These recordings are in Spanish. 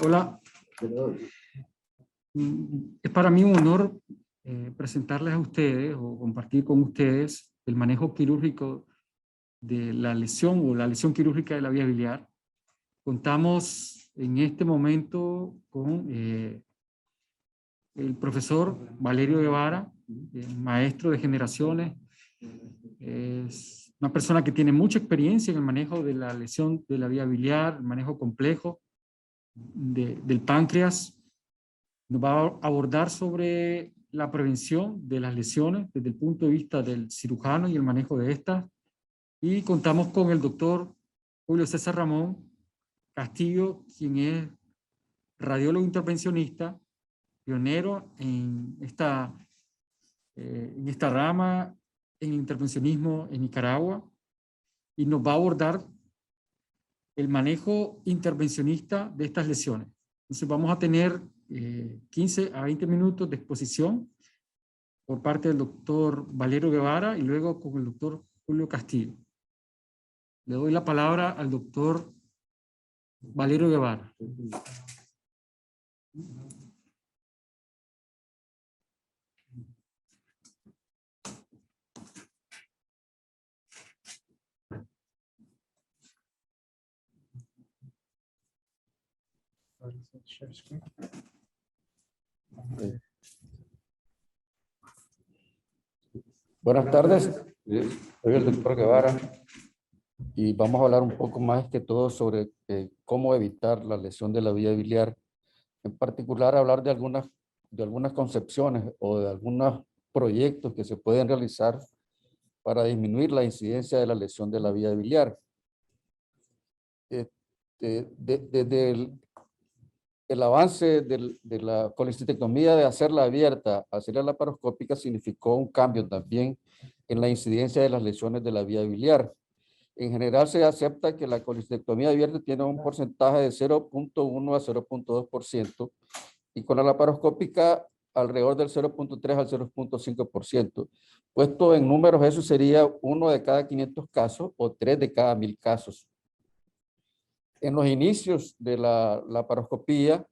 Hola. Es para mí un honor presentarles a ustedes o compartir con ustedes el manejo quirúrgico de la lesión o la lesión quirúrgica de la vía biliar. Contamos en este momento con el profesor Valerio Guevara, maestro de generaciones. Es una persona que tiene mucha experiencia en el manejo de la lesión de la vía biliar, el manejo complejo del páncreas. Nos va a abordar sobre la prevención de las lesiones desde el punto de vista del cirujano y el manejo de estas. Y contamos con el doctor Julio César Ramón Castillo, quien es radiólogo intervencionista, pionero en esta rama, en el intervencionismo en Nicaragua, y nos va a abordar el manejo intervencionista de estas lesiones. Entonces vamos a tener 15 a 20 minutos de exposición por parte del doctor Valerio Guevara y luego con el doctor Julio Castillo. Le doy la palabra al doctor Valerio Guevara. Buenas tardes, soy el doctor Guevara y vamos a hablar un poco más que todo sobre cómo evitar la lesión de la vía biliar. En particular, hablar de algunas concepciones o de algunos proyectos que se pueden realizar para disminuir la incidencia de la lesión de la vía biliar. Desde el avance de la colecistectomía de hacerla abierta a hacerla laparoscópica significó un cambio también en la incidencia de las lesiones de la vía biliar. En general se acepta que la colecistectomía abierta tiene un porcentaje de 0.1 a 0.2% y con la laparoscópica alrededor del 0.3 al 0.5%. Puesto en números, eso sería 1 de cada 500 casos o 3 de cada 1000 casos. En los inicios de la laparoscopía,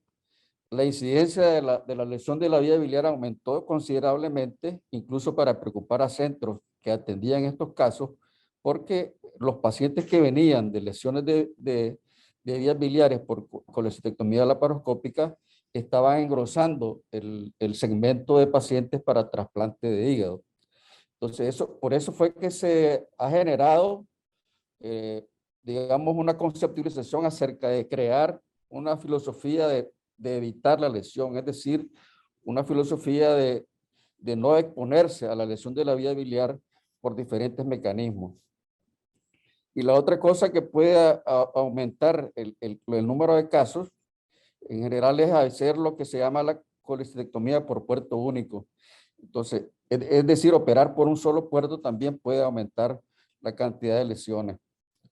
la incidencia de la lesión de la vía biliar aumentó considerablemente, incluso para preocupar a centros que atendían estos casos, porque los pacientes que venían de lesiones de vías biliares por colecistectomía laparoscópica estaban engrosando el segmento de pacientes para trasplante de hígado. Entonces, por eso fue que se ha generado digamos, una conceptualización acerca de crear una filosofía de evitar la lesión, es decir, una filosofía de no exponerse a la lesión de la vía biliar por diferentes mecanismos. Y la otra cosa que puede aumentar el número de casos, en general, es hacer lo que se llama la colecistectomía por puerto único. Entonces, es decir, operar por un solo puerto también puede aumentar la cantidad de lesiones.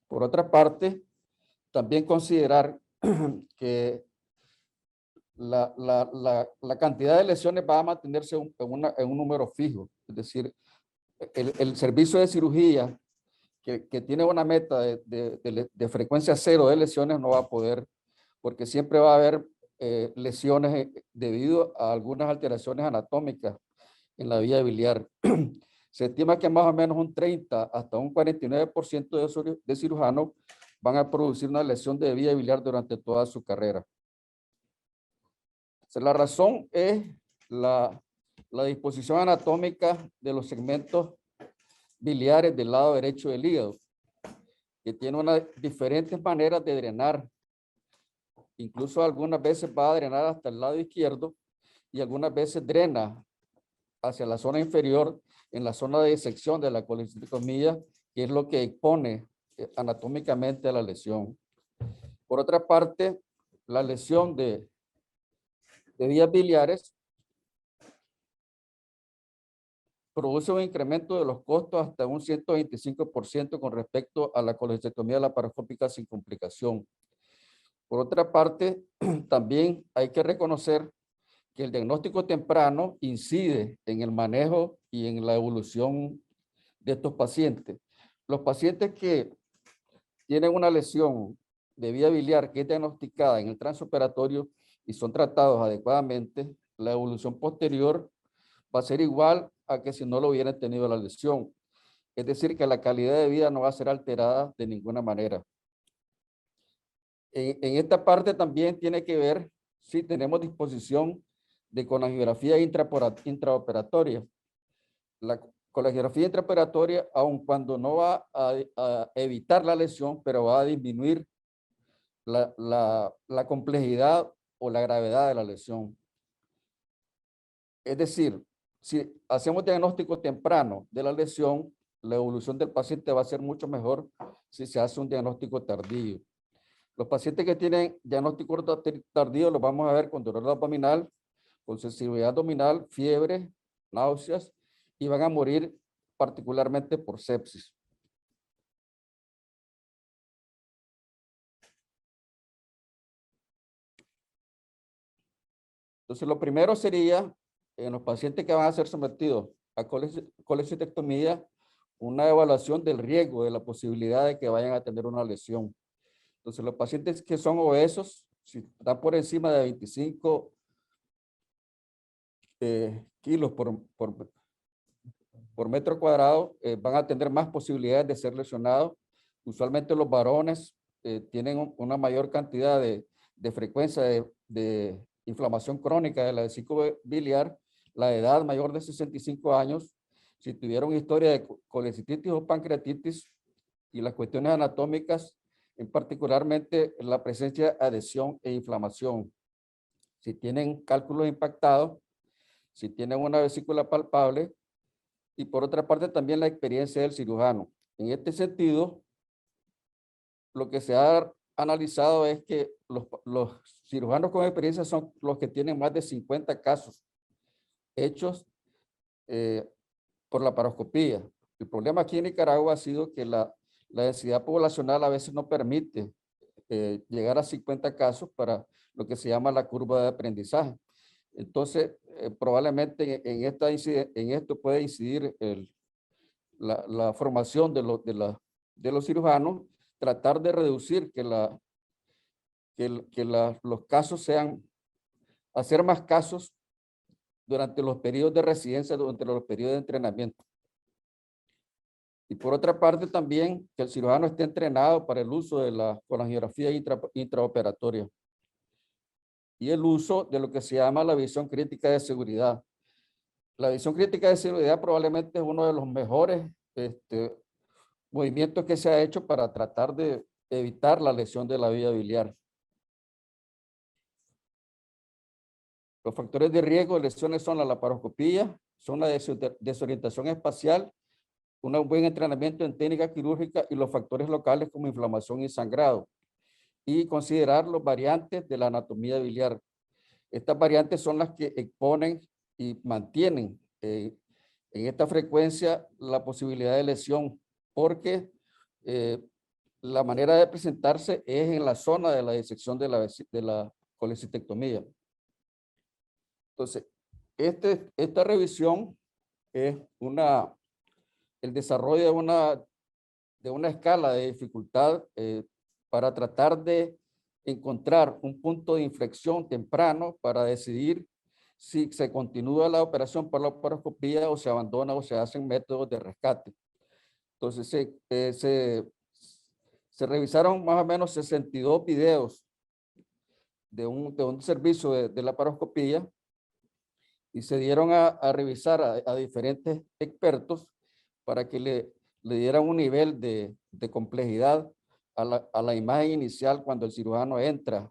Por otra parte, también considerar que la cantidad de lesiones va a mantenerse en un número fijo. Es decir, el servicio de cirugía que tiene una meta de frecuencia cero de lesiones no va a poder, porque siempre va a haber lesiones debido a algunas alteraciones anatómicas en la vía biliar. Se estima que más o menos un 30 hasta un 49% de cirujanos van a producir una lesión de vía biliar durante toda su carrera. La razón es la disposición anatómica de los segmentos biliares del lado derecho del hígado, que tiene diferentes maneras de drenar. Incluso algunas veces va a drenar hasta el lado izquierdo y algunas veces drena hacia la zona inferior, en la zona de disección de la colecistectomía, que es lo que expone anatómicamente a la lesión. Por otra parte, la lesión de vías biliares produce un incremento de los costos hasta un 125% con respecto a la colecistectomía laparoscópica sin complicación. Por otra parte, también hay que reconocer que el diagnóstico temprano incide en el manejo y en la evolución de estos pacientes. Los pacientes que tienen una lesión de vía biliar que es diagnosticada en el transoperatorio y son tratados adecuadamente, la evolución posterior va a ser igual a que si no lo hubieran tenido la lesión. Es decir, que la calidad de vida no va a ser alterada de ninguna manera. En esta parte también tiene que ver si tenemos disposición de colangiografía intraoperatoria. La colangiografía intraoperatoria, aun cuando no va a evitar la lesión, pero va a disminuir la complejidad o la gravedad de la lesión. Es decir, si hacemos diagnóstico temprano de la lesión, la evolución del paciente va a ser mucho mejor si se hace un diagnóstico tardío. Los pacientes que tienen diagnóstico tardío los vamos a ver con dolor abdominal, con sensibilidad abdominal, fiebre, náuseas y van a morir particularmente por sepsis. Entonces, lo primero sería, en los pacientes que van a ser sometidos a colecistectomía, una evaluación del riesgo, de la posibilidad de que vayan a tener una lesión. Entonces, los pacientes que son obesos, si están por encima de 25 kilos por metro cuadrado, van a tener más posibilidades de ser lesionados. Usualmente los varones tienen una mayor cantidad de frecuencia de inflamación crónica de la vesícula biliar, la edad mayor de 65 años, si tuvieron historia de colecistitis o pancreatitis y las cuestiones anatómicas, en particularmente la presencia de adhesión e inflamación. Si tienen cálculos impactados, si tienen una vesícula palpable y por otra parte también la experiencia del cirujano. En este sentido, lo que se ha analizado es que los cirujanos con experiencia son los que tienen más de 50 casos hechos por la laparoscopía. El problema aquí en Nicaragua ha sido que la densidad poblacional a veces no permite llegar a 50 casos para lo que se llama la curva de aprendizaje. Entonces, probablemente en esto puede incidir la formación de los cirujanos, tratar de reducir los casos hacer más casos durante los periodos de residencia, durante los periodos de entrenamiento. Y por otra parte también que el cirujano esté entrenado para el uso de la colangiografía intraoperatoria y el uso de lo que se llama la visión crítica de seguridad. La visión crítica de seguridad probablemente es uno de los mejores movimientos que se ha hecho para tratar de evitar la lesión de la vía biliar. Los factores de riesgo de lesiones son la laparoscopía, son la desorientación espacial, un buen entrenamiento en técnica quirúrgica y los factores locales como inflamación y sangrado. Y considerar los variantes de la anatomía biliar. Estas variantes son las que exponen y mantienen en esta frecuencia la posibilidad de lesión, porque la manera de presentarse es en la zona de la disección de la colecistectomía. Entonces, esta revisión es el desarrollo de una escala de dificultad para tratar de encontrar un punto de inflexión temprano para decidir si se continúa la operación por la laparoscopía o se abandona o se hacen métodos de rescate. Entonces, se revisaron más o menos 62 videos de un servicio de laparoscopía y se dieron a revisar a diferentes expertos para que le dieran un nivel de complejidad a la imagen inicial cuando el cirujano entra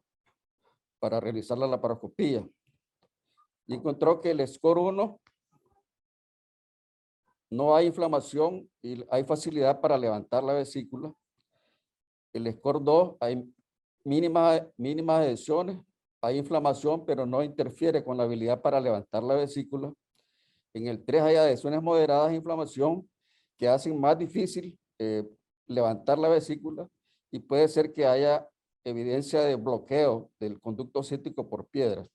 para realizar la laparoscopía. Y encontró que el score 1 no hay inflamación y hay facilidad para levantar la vesícula. El score 2 hay mínimas adhesiones, hay inflamación, pero no interfiere con la habilidad para levantar la vesícula. En el 3 hay adhesiones moderadas e inflamación que hacen más difícil levantar la vesícula y puede ser que haya evidencia de bloqueo del conducto cístico por piedras.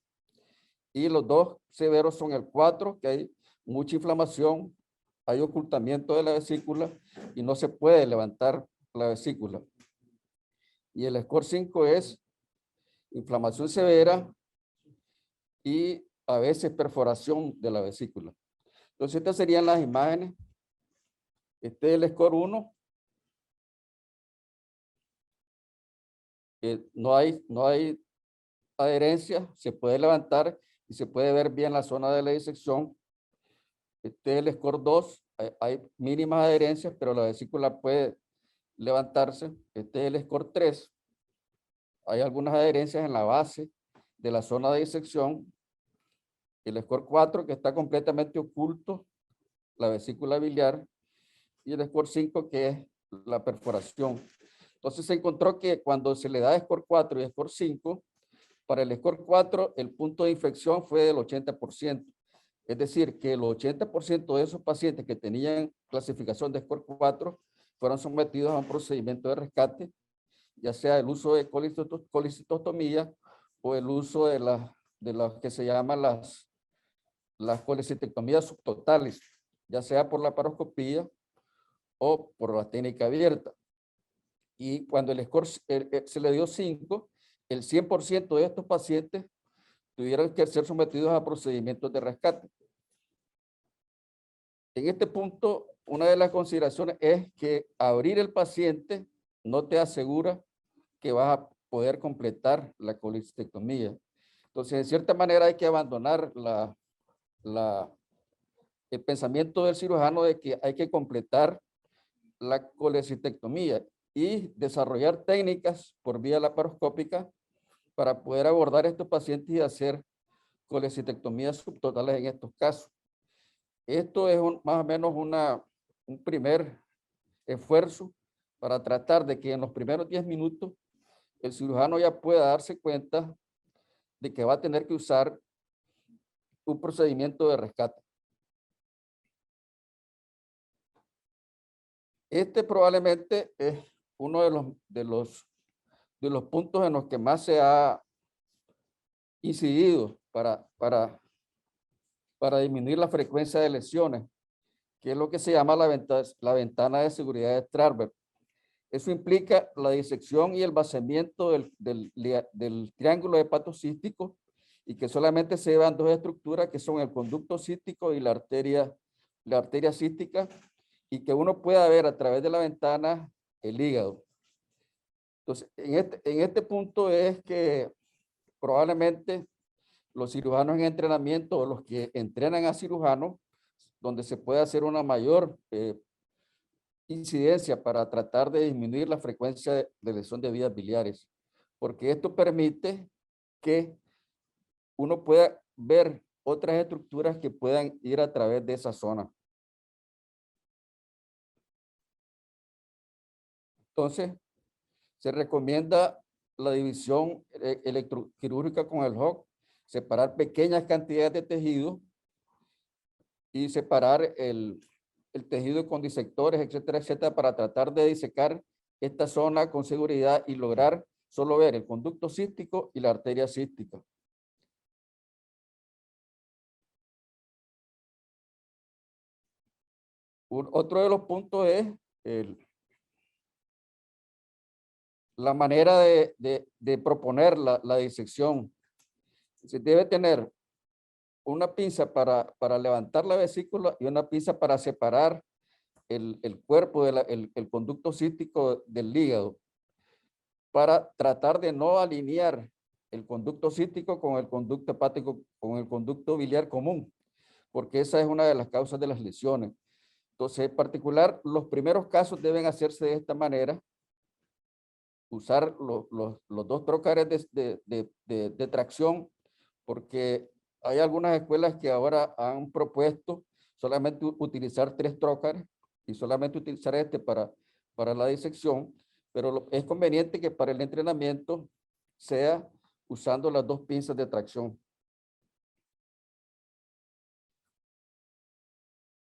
Y los dos severos son el 4, que hay mucha inflamación, hay ocultamiento de la vesícula y no se puede levantar la vesícula. Y el score 5 es inflamación severa y a veces perforación de la vesícula. Entonces, estas serían las imágenes. Este es el score 1. No hay adherencia, se puede levantar y se puede ver bien la zona de la disección. Este es el score 2. Hay mínimas adherencias, pero la vesícula puede levantarse. Este es el score 3. Hay algunas adherencias en la base de la zona de disección. El score 4, que está completamente oculto, la vesícula biliar. Y el score 5, que es la perforación. Entonces se encontró que cuando se le da score 4 y score 5, para el score 4 el punto de infección fue del 80%. Es decir, que el 80% de esos pacientes que tenían clasificación de score 4 fueron sometidos a un procedimiento de rescate, ya sea el uso de colecistostomía o el uso de las que se llaman las colecistectomías subtotales, ya sea por la laparoscopía o por la técnica abierta. Y cuando el score se le dio 5, el 100% de estos pacientes tuvieron que ser sometidos a procedimientos de rescate. En este punto, una de las consideraciones es que abrir el paciente no te asegura que vas a poder completar la colecistectomía. Entonces, de cierta manera hay que abandonar el pensamiento del cirujano de que hay que completar la colecistectomía y desarrollar técnicas por vía laparoscópica para poder abordar estos pacientes y hacer colecistectomías subtotales en estos casos. Esto es más o menos un primer esfuerzo para tratar de que en los primeros 10 minutos el cirujano ya pueda darse cuenta de que va a tener que usar un procedimiento de rescate. Este probablemente es uno de los puntos en los que más se ha incidido para disminuir la frecuencia de lesiones, que es lo que se llama la ventana de seguridad de Strasberg. Eso implica la disección y el vaciamiento del triángulo hepatocístico y que solamente se llevan dos estructuras que son el conducto cístico y la arteria cística, y que uno pueda ver a través de la ventana el hígado. Entonces, en este punto es que probablemente los cirujanos en entrenamiento o los que entrenan a cirujanos, donde se puede hacer una mayor incidencia para tratar de disminuir la frecuencia de lesión de vías biliares, porque esto permite que uno pueda ver otras estructuras que puedan ir a través de esa zona. Entonces, se recomienda la división electroquirúrgica con el HOC, separar pequeñas cantidades de tejido y separar el tejido con disectores, etcétera, etcétera, para tratar de disecar esta zona con seguridad y lograr solo ver el conducto cístico y la arteria cística. Otro de los puntos es la manera de proponer la disección. Se debe tener una pinza para levantar la vesícula y una pinza para separar el cuerpo, el conducto cístico del hígado, para tratar de no alinear el conducto cístico con el conducto hepático, con el conducto biliar común, porque esa es una de las causas de las lesiones. Entonces, en particular, los primeros casos deben hacerse de esta manera, usar los dos trócares de tracción, porque hay algunas escuelas que ahora han propuesto solamente utilizar 3 trócares y solamente utilizar este para la disección, pero es conveniente que para el entrenamiento sea usando las 2 pinzas de tracción.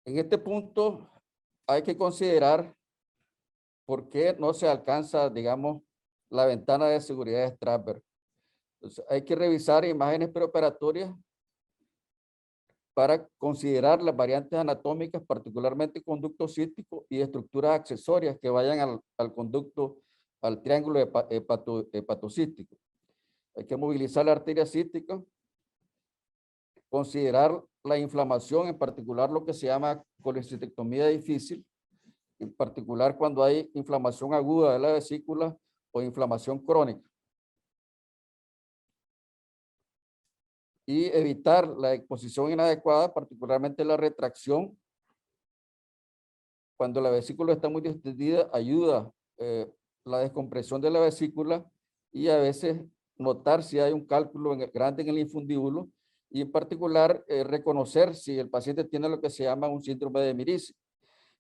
En este punto hay que considerar por qué no se alcanza, digamos, la ventana de seguridad de Strasberg. Entonces, hay que revisar imágenes preoperatorias para considerar las variantes anatómicas, particularmente conducto cístico y estructuras accesorias que vayan al conducto al triángulo hepatocístico. Hay que movilizar la arteria cística, considerar la inflamación, en particular lo que se llama colecistectomía difícil, en particular cuando hay inflamación aguda de la vesícula o inflamación crónica. Y evitar la exposición inadecuada, particularmente la retracción. Cuando la vesícula está muy distendida, ayuda la descompresión de la vesícula y a veces notar si hay un cálculo grande en el infundíbulo y en particular reconocer si el paciente tiene lo que se llama un síndrome de Mirice.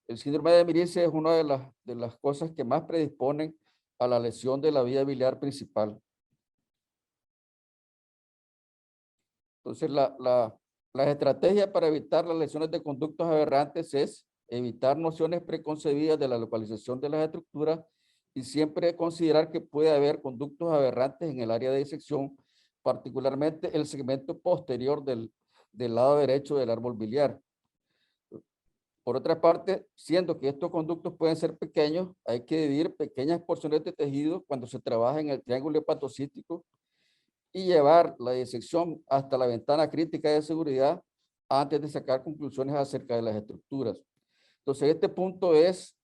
El síndrome de Mirice es una de las cosas que más predisponen a la lesión de la vía biliar principal. Entonces, las estrategias para evitar las lesiones de conductos aberrantes es evitar nociones preconcebidas de la localización de las estructuras y siempre considerar que puede haber conductos aberrantes en el área de disección, particularmente el segmento posterior del lado derecho del árbol biliar. Por otra parte, siendo que estos conductos pueden ser pequeños, hay que dividir pequeñas porciones de tejido cuando se trabaja en el triángulo hepatocístico y llevar la disección hasta la ventana crítica de seguridad antes de sacar conclusiones acerca de las estructuras. Entonces, este punto es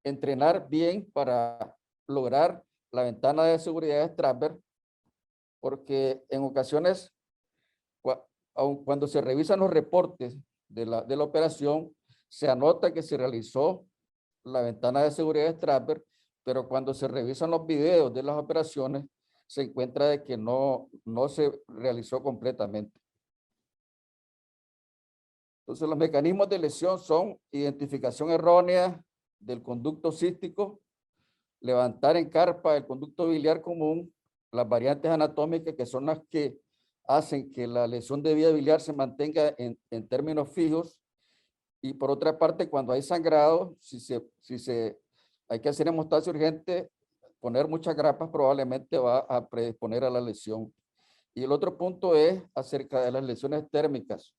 entrenar bien para lograr la ventana de seguridad de Strasberg, porque en ocasiones, aun cuando se revisan los reportes de la operación, se anota que se realizó la ventana de seguridad de Strasberg, pero cuando se revisan los videos de las operaciones, se encuentra de que no se realizó completamente. Entonces, los mecanismos de lesión son identificación errónea del conducto cístico, levantar en carpa el conducto biliar común, las variantes anatómicas que son las que hacen que la lesión de vía biliar se mantenga en términos fijos. Y por otra parte, cuando hay sangrado, hay que hacer hemostasia urgente, poner muchas grapas probablemente va a predisponer a la lesión. Y el otro punto es acerca de las lesiones térmicas.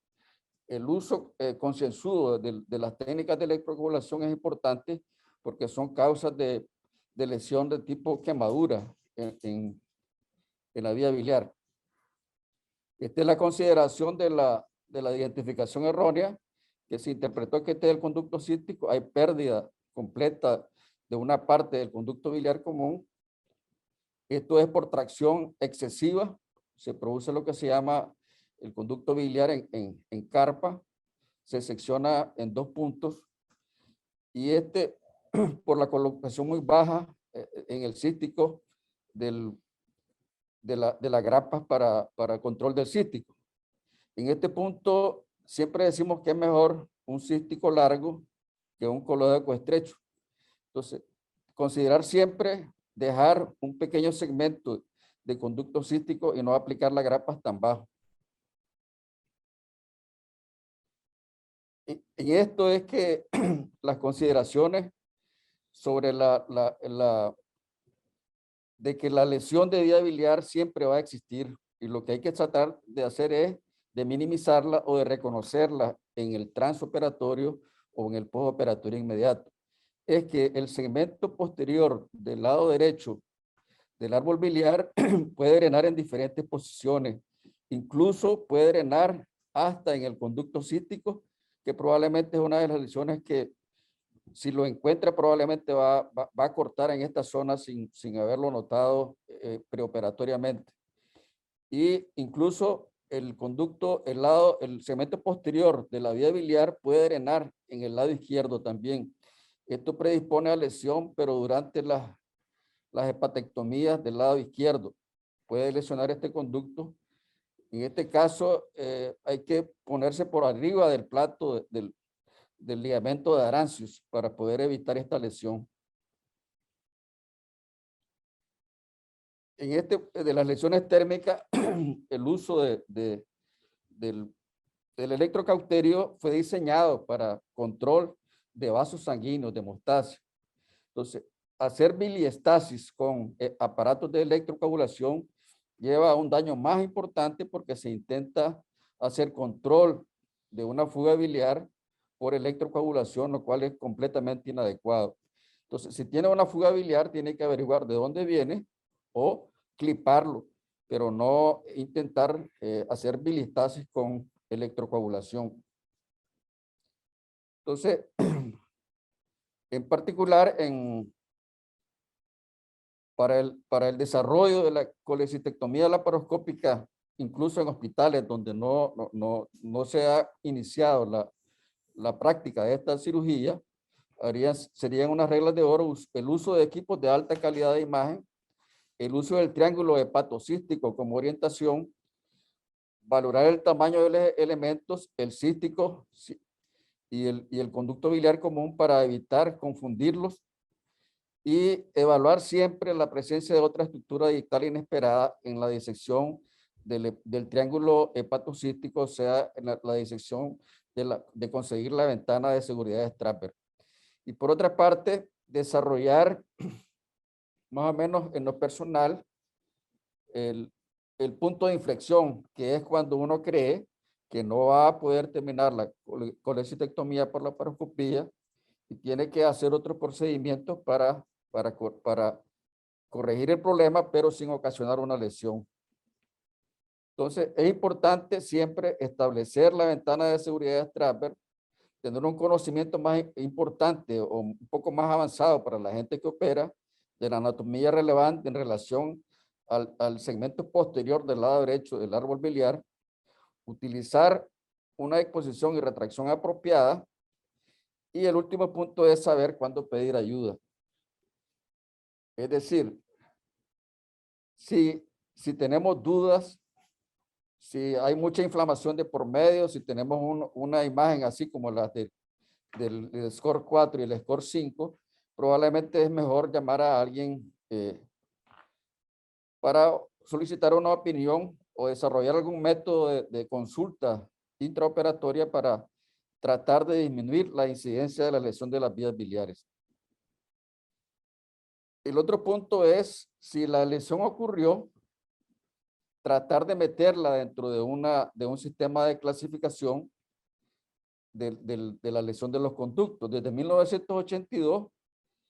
El uso concienzudo de las técnicas de electrocoagulación es importante porque son causas de lesión de tipo quemadura en la vía biliar. Esta es la consideración de la identificación errónea, que se interpretó que este es el conducto cístico, hay pérdida completa de una parte del conducto biliar común. Esto es por tracción excesiva, se produce lo que se llama el conducto biliar en carpa, se secciona en 2 puntos y por la colocación muy baja en el cístico de las grapas para control del cístico. En este punto siempre decimos que es mejor un cístico largo que un colodeco estrecho. Entonces, considerar siempre dejar un pequeño segmento de conducto cístico y no aplicar las grapas tan bajo. En esto es que las consideraciones sobre de que la lesión de vía biliar siempre va a existir y lo que hay que tratar de hacer es de minimizarla o de reconocerla en el transoperatorio o en el postoperatorio inmediato. Es que el segmento posterior del lado derecho del árbol biliar puede drenar en diferentes posiciones, incluso puede drenar hasta en el conducto cístico, que probablemente es una de las lesiones que si lo encuentra probablemente va a cortar en esta zona sin haberlo notado preoperatoriamente. Y incluso el segmento posterior de la vía biliar puede drenar en el lado izquierdo también. Esto predispone a lesión, pero durante las hepatectomías del lado izquierdo puede lesionar este conducto. En este caso hay que ponerse por arriba del plato del ligamento de Arancius para poder evitar esta lesión. En de las lesiones térmicas, el uso del electrocauterio fue diseñado para control de vasos sanguíneos, de hemostasia. Entonces, hacer biliestasis con aparatos de electrocoagulación lleva a un daño más importante porque se intenta hacer control de una fuga biliar por electrocoagulación, lo cual es completamente inadecuado. Entonces, si tiene una fuga biliar, tiene que averiguar de dónde viene o cliparlo, pero no intentar hacer bilistasis con electrocoagulación. Entonces, en particular, para el desarrollo de la colecistectomía laparoscópica, incluso en hospitales donde no se ha iniciado la práctica de esta cirugía, serían unas reglas de oro el uso de equipos de alta calidad de imagen, el uso del triángulo hepatocístico como orientación, valorar el tamaño de los elementos, el cístico y el conducto biliar común para evitar confundirlos, y evaluar siempre la presencia de otra estructura distal inesperada en la disección del triángulo hepatocístico, o sea, en la disección de conseguir la ventana de seguridad de Strasberg. Y por otra parte, desarrollar más o menos en lo personal el punto de inflexión, que es cuando uno cree que no va a poder terminar la colecistectomía por laparoscopía y tiene que hacer otros procedimientos para corregir el problema, pero sin ocasionar una lesión. Entonces, es importante siempre establecer la ventana de seguridad de Strasberg, tener un conocimiento más importante o un poco más avanzado para la gente que opera de la anatomía relevante en relación al segmento posterior del lado derecho del árbol biliar, utilizar una exposición y retracción apropiada, y el último punto es saber cuándo pedir ayuda. Es decir, si tenemos dudas, si hay mucha inflamación de por medio, si tenemos una imagen así como la del score 4 y el score 5, probablemente es mejor llamar a alguien para solicitar una opinión o desarrollar algún método de consulta intraoperatoria para tratar de disminuir la incidencia de la lesión de las vías biliares. El otro punto es, si la lesión ocurrió, tratar de meterla dentro de un sistema de clasificación de la lesión de los conductos. Desde 1982,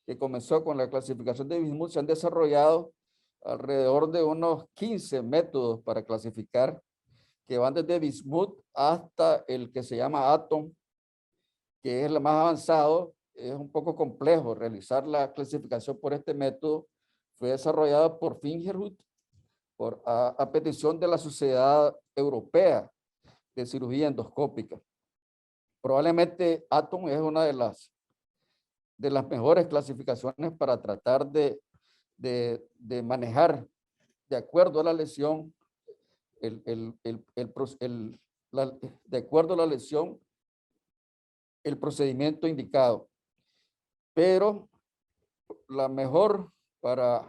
que comenzó con la clasificación de Bismuth, se han desarrollado alrededor de unos 15 métodos para clasificar, que van desde Bismuth hasta el que se llama Atom, que es el más avanzado. Es un poco complejo realizar la clasificación por este método. Fue desarrollado por Fingerhut a petición de la Sociedad Europea de Cirugía Endoscópica. Probablemente Atom es una de las mejores clasificaciones para tratar de manejar de acuerdo a la lesión, de acuerdo a la lesión, el procedimiento indicado. Pero la mejor, para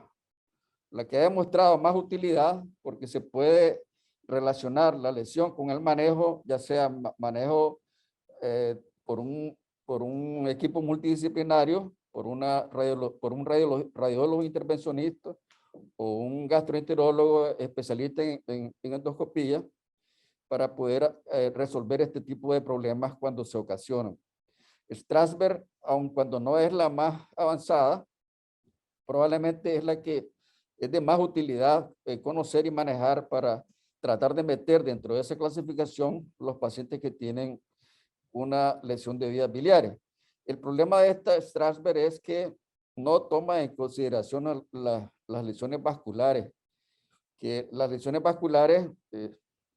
la que ha demostrado más utilidad, porque se puede relacionar la lesión con el manejo, ya sea manejo por un equipo multidisciplinario, por un radiólogo intervencionista o un gastroenterólogo especialista en endoscopía, para poder resolver este tipo de problemas cuando se ocasionan. Strasberg, aun cuando no es la más avanzada, probablemente es la que es de más utilidad conocer y manejar para tratar de meter dentro de esa clasificación los pacientes que tienen una lesión de vías biliares. El problema de esta Strasberg es que no toma en consideración las lesiones vasculares, que las lesiones vasculares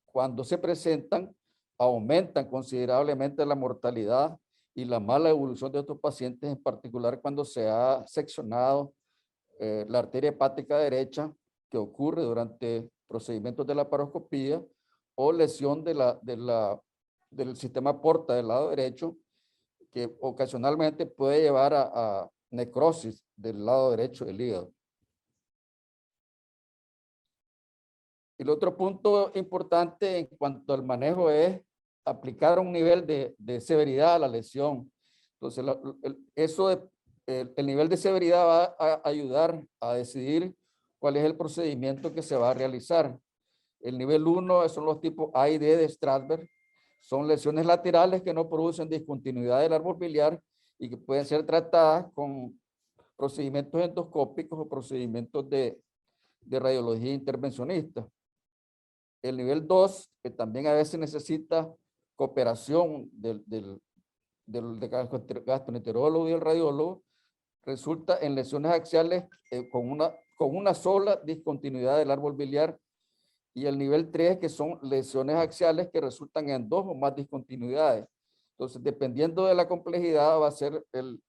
cuando se presentan aumentan considerablemente la mortalidad y la mala evolución de estos pacientes, en particular cuando se ha seccionado la arteria hepática derecha, que ocurre durante procedimientos de laparoscopía, o lesión del sistema porta del lado derecho, que ocasionalmente puede llevar a necrosis del lado derecho del hígado. El otro punto importante en cuanto al manejo es aplicar un nivel de severidad a la lesión. Entonces, el nivel de severidad va a ayudar a decidir cuál es el procedimiento que se va a realizar. El nivel 1 son los tipos A y D de Strasberg. Son lesiones laterales que no producen discontinuidad del árbol biliar y que pueden ser tratadas con procedimientos endoscópicos o procedimientos de radiología intervencionista. El nivel 2, que también a veces necesita cooperación del gastroenterólogo y el radiólogo, resulta en lesiones axiales con una sola discontinuidad del árbol biliar, y el nivel 3, que son lesiones axiales que resultan en 2 o más discontinuidades. Entonces, dependiendo de la complejidad, va a ser el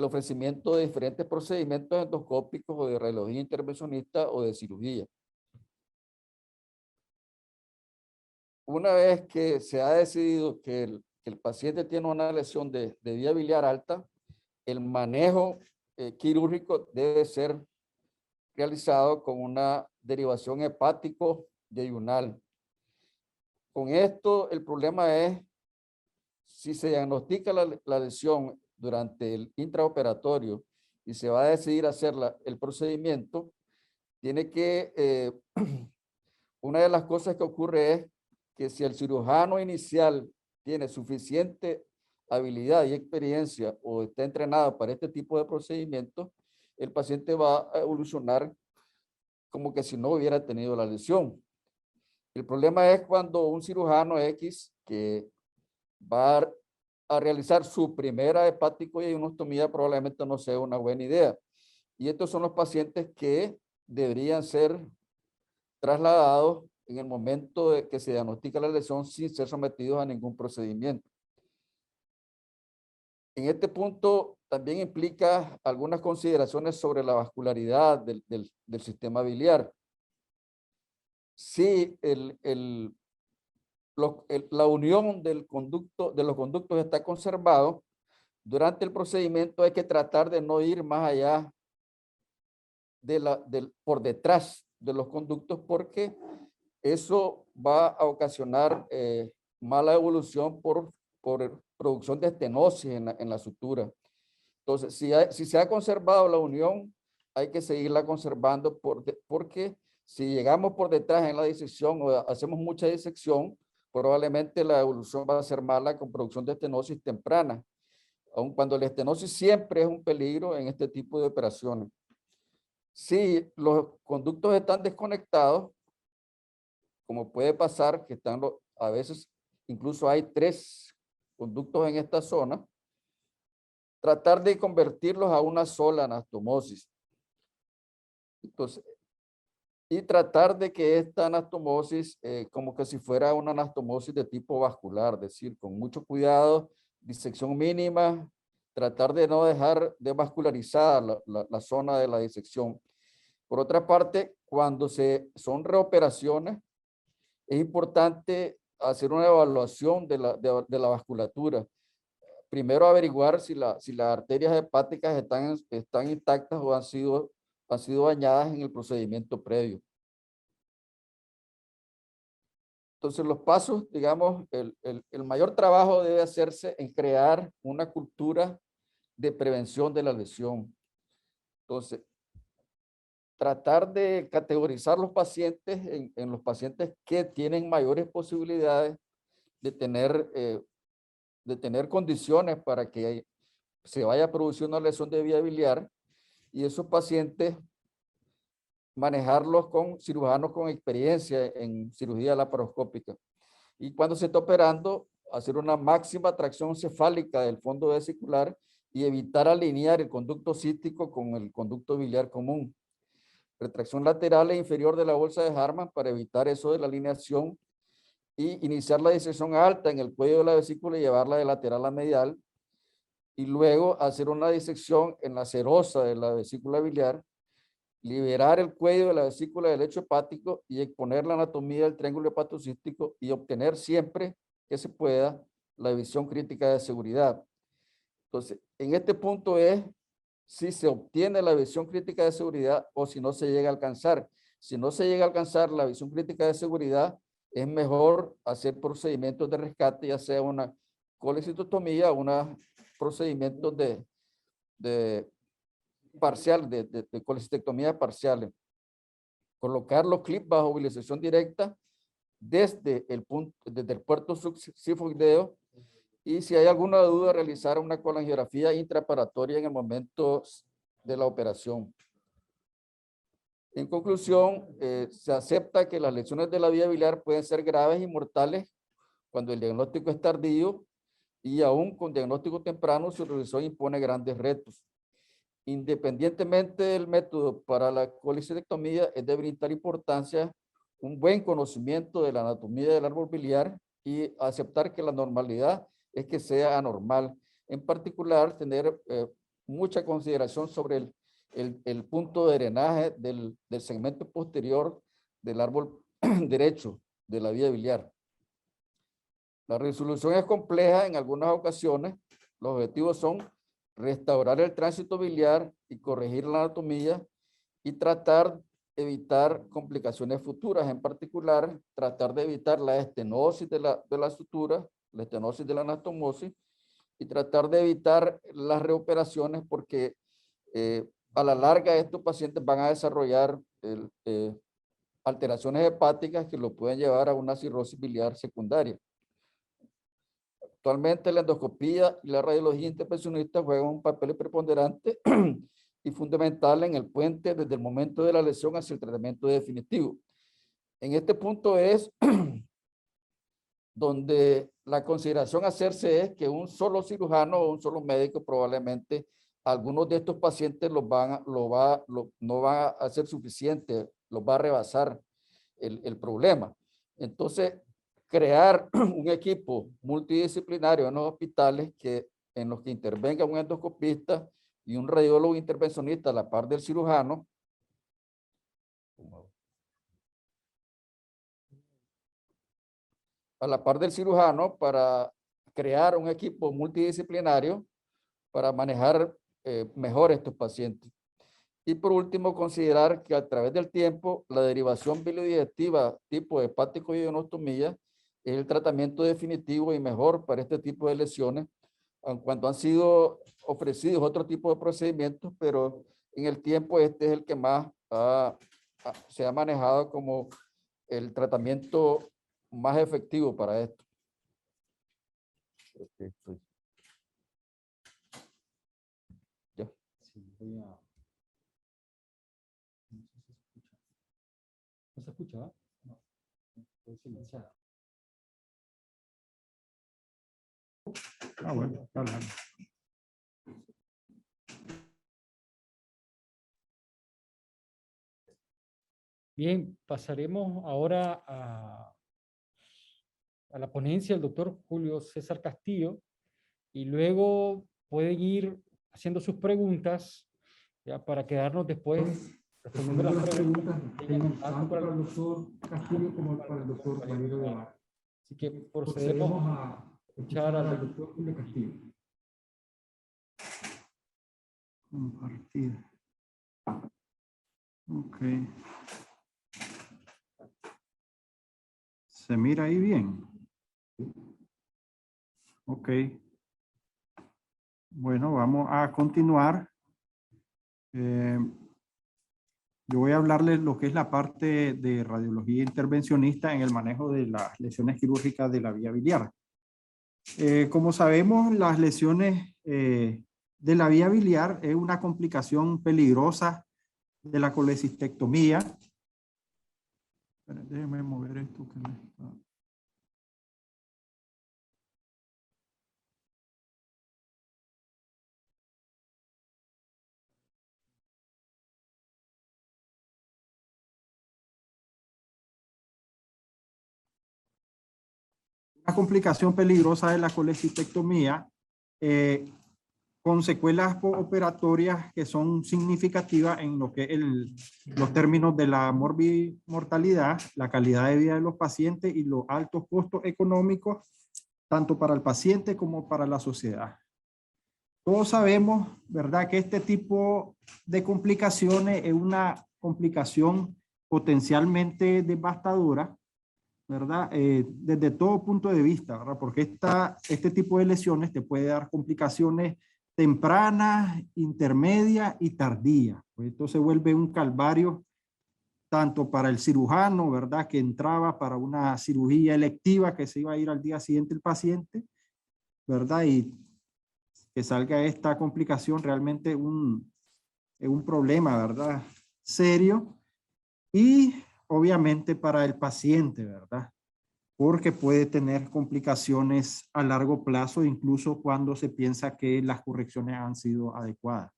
ofrecimiento de diferentes procedimientos endoscópicos o de radiología intervencionista o de cirugía. Una vez que se ha decidido que el paciente tiene una lesión de vía biliar alta, el manejo quirúrgico debe ser realizado con una derivación hepático-yeyunal. Con esto, el problema es, si se diagnostica la lesión durante el intraoperatorio y se va a decidir hacer el procedimiento, tiene que, una de las cosas que ocurre es que si el cirujano inicial tiene suficiente habilidad y experiencia o está entrenado para este tipo de procedimientos, el paciente va a evolucionar como que si no hubiera tenido la lesión. El problema es cuando un cirujano X que va a realizar su primera hepático-yeyunostomía probablemente no sea una buena idea. Y estos son los pacientes que deberían ser trasladados en el momento de que se diagnostica la lesión sin ser sometidos a ningún procedimiento. En este punto también implica algunas consideraciones sobre la vascularidad del sistema biliar. Si la unión de los conductos está conservado, durante el procedimiento hay que tratar de no ir más allá por detrás de los conductos, porque eso va a ocasionar mala evolución por producción de estenosis en la sutura. Entonces, si se ha conservado la unión, hay que seguirla conservando porque si llegamos por detrás en la disección o hacemos mucha disección, probablemente la evolución va a ser mala con producción de estenosis temprana, aun cuando la estenosis siempre es un peligro en este tipo de operaciones. Si los conductos están desconectados, como puede pasar que a veces incluso hay 3 conductos en esta zona, tratar de convertirlos a una sola anastomosis. Entonces, y tratar de que esta anastomosis, como que si fuera una anastomosis de tipo vascular, es decir, con mucho cuidado, disección mínima, tratar de no dejar de vascularizar la zona de la disección. Por otra parte, cuando son reoperaciones, es importante hacer una evaluación de la vasculatura. Primero averiguar si las arterias hepáticas están intactas o han sido dañadas en el procedimiento previo. Entonces los pasos, digamos, el mayor trabajo debe hacerse en crear una cultura de prevención de la lesión. Entonces, tratar de categorizar los pacientes en los pacientes que tienen mayores posibilidades de tener condiciones para que se vaya a producir una lesión de vía biliar, y esos pacientes manejarlos con cirujanos con experiencia en cirugía laparoscópica. Y cuando se está operando, hacer una máxima tracción cefálica del fondo vesicular y evitar alinear el conducto cístico con el conducto biliar común. Retracción lateral e inferior de la bolsa de Hartmann para evitar eso de la alineación, y iniciar la disección alta en el cuello de la vesícula y llevarla de lateral a medial, y luego hacer una disección en la serosa de la vesícula biliar, liberar el cuello de la vesícula del lecho hepático y exponer la anatomía del triángulo hepatocístico y obtener siempre que se pueda la visión crítica de seguridad. Entonces, en este punto es si se obtiene la visión crítica de seguridad o si no se llega a alcanzar. Si no se llega a alcanzar la visión crítica de seguridad, es mejor hacer procedimientos de rescate, ya sea una colecistotomía o un procedimiento de colecistectomía parciales. Colocar los clips bajo movilización directa desde el puerto subsifoideo Y si hay alguna duda, realizar una colangiografía intraoperatoria en el momento de la operación. En conclusión, se acepta que las lesiones de la vía biliar pueden ser graves y mortales cuando el diagnóstico es tardío, y aún con diagnóstico temprano su resolución impone grandes retos. Independientemente del método para la colecistectomía, es de vital importancia un buen conocimiento de la anatomía del árbol biliar y aceptar que la normalidad es que sea anormal. En particular, tener mucha consideración sobre el punto de drenaje del segmento posterior del árbol derecho de la vía biliar. La resolución es compleja en algunas ocasiones. Los objetivos son restaurar el tránsito biliar y corregir la anatomía y tratar de evitar complicaciones futuras. En particular, tratar de evitar la estenosis de la sutura, la estenosis de la anastomosis, y tratar de evitar las reoperaciones porque a la larga estos pacientes van a desarrollar alteraciones hepáticas que lo pueden llevar a una cirrosis biliar secundaria. Actualmente la endoscopía y la radiología intervencionista juegan un papel preponderante y fundamental en el puente desde el momento de la lesión hacia el tratamiento definitivo. En este punto es donde la consideración a hacerse es que un solo cirujano o un solo médico probablemente algunos de estos pacientes no van a ser suficiente, los va a rebasar el problema. Entonces, crear un equipo multidisciplinario en los hospitales en los que intervenga un endoscopista y un radiólogo intervencionista a la par del cirujano. A la par del cirujano para crear un equipo multidisciplinario para manejar mejor estos pacientes. Y por último, considerar que a través del tiempo, la derivación biliodigestiva tipo hepático y ionostomía es el tratamiento definitivo y mejor para este tipo de lesiones, aun cuando han sido ofrecidos otro tipo de procedimientos, pero en el tiempo este es el que más se ha manejado como el tratamiento más efectivo para esto. Ya. Sí, voy a... ¿No se escucha? No. Estoy silenciado. Bueno, está hablando. Bien, pasaremos ahora a la ponencia del doctor Julio César Castillo y luego pueden ir haciendo sus preguntas ya para quedarnos después respondiendo las preguntas que tengan tanto para el doctor Castillo como para el doctor Valero de Abar. Así que procedemos a escuchar al doctor Julio Castillo. Compartir. Ok. ¿Se mira ahí bien? Ok. Bueno, vamos a continuar. Yo voy a hablarles lo que es la parte de radiología intervencionista en el manejo de las lesiones quirúrgicas de la vía biliar. Como sabemos, las lesiones de la vía biliar es una complicación peligrosa de la colecistectomía. Déjenme mover esto que me está... Una complicación peligrosa de la colecistectomía con secuelas operatorias que son significativas en lo que es los términos de la mortalidad, la calidad de vida de los pacientes y los altos costos económicos, tanto para el paciente como para la sociedad. Todos sabemos, ¿verdad?, que este tipo de complicaciones es una complicación potencialmente devastadora, ¿verdad? Desde todo punto de vista, ¿verdad? Porque este tipo de lesiones te puede dar complicaciones tempranas, intermedias y tardías. Pues esto se vuelve un calvario tanto para el cirujano, ¿verdad?, que entraba para una cirugía electiva que se iba a ir al día siguiente el paciente, ¿verdad? Y que salga esta complicación realmente un problema, ¿verdad? Serio y obviamente para el paciente, ¿verdad? Porque puede tener complicaciones a largo plazo, incluso cuando se piensa que las correcciones han sido adecuadas.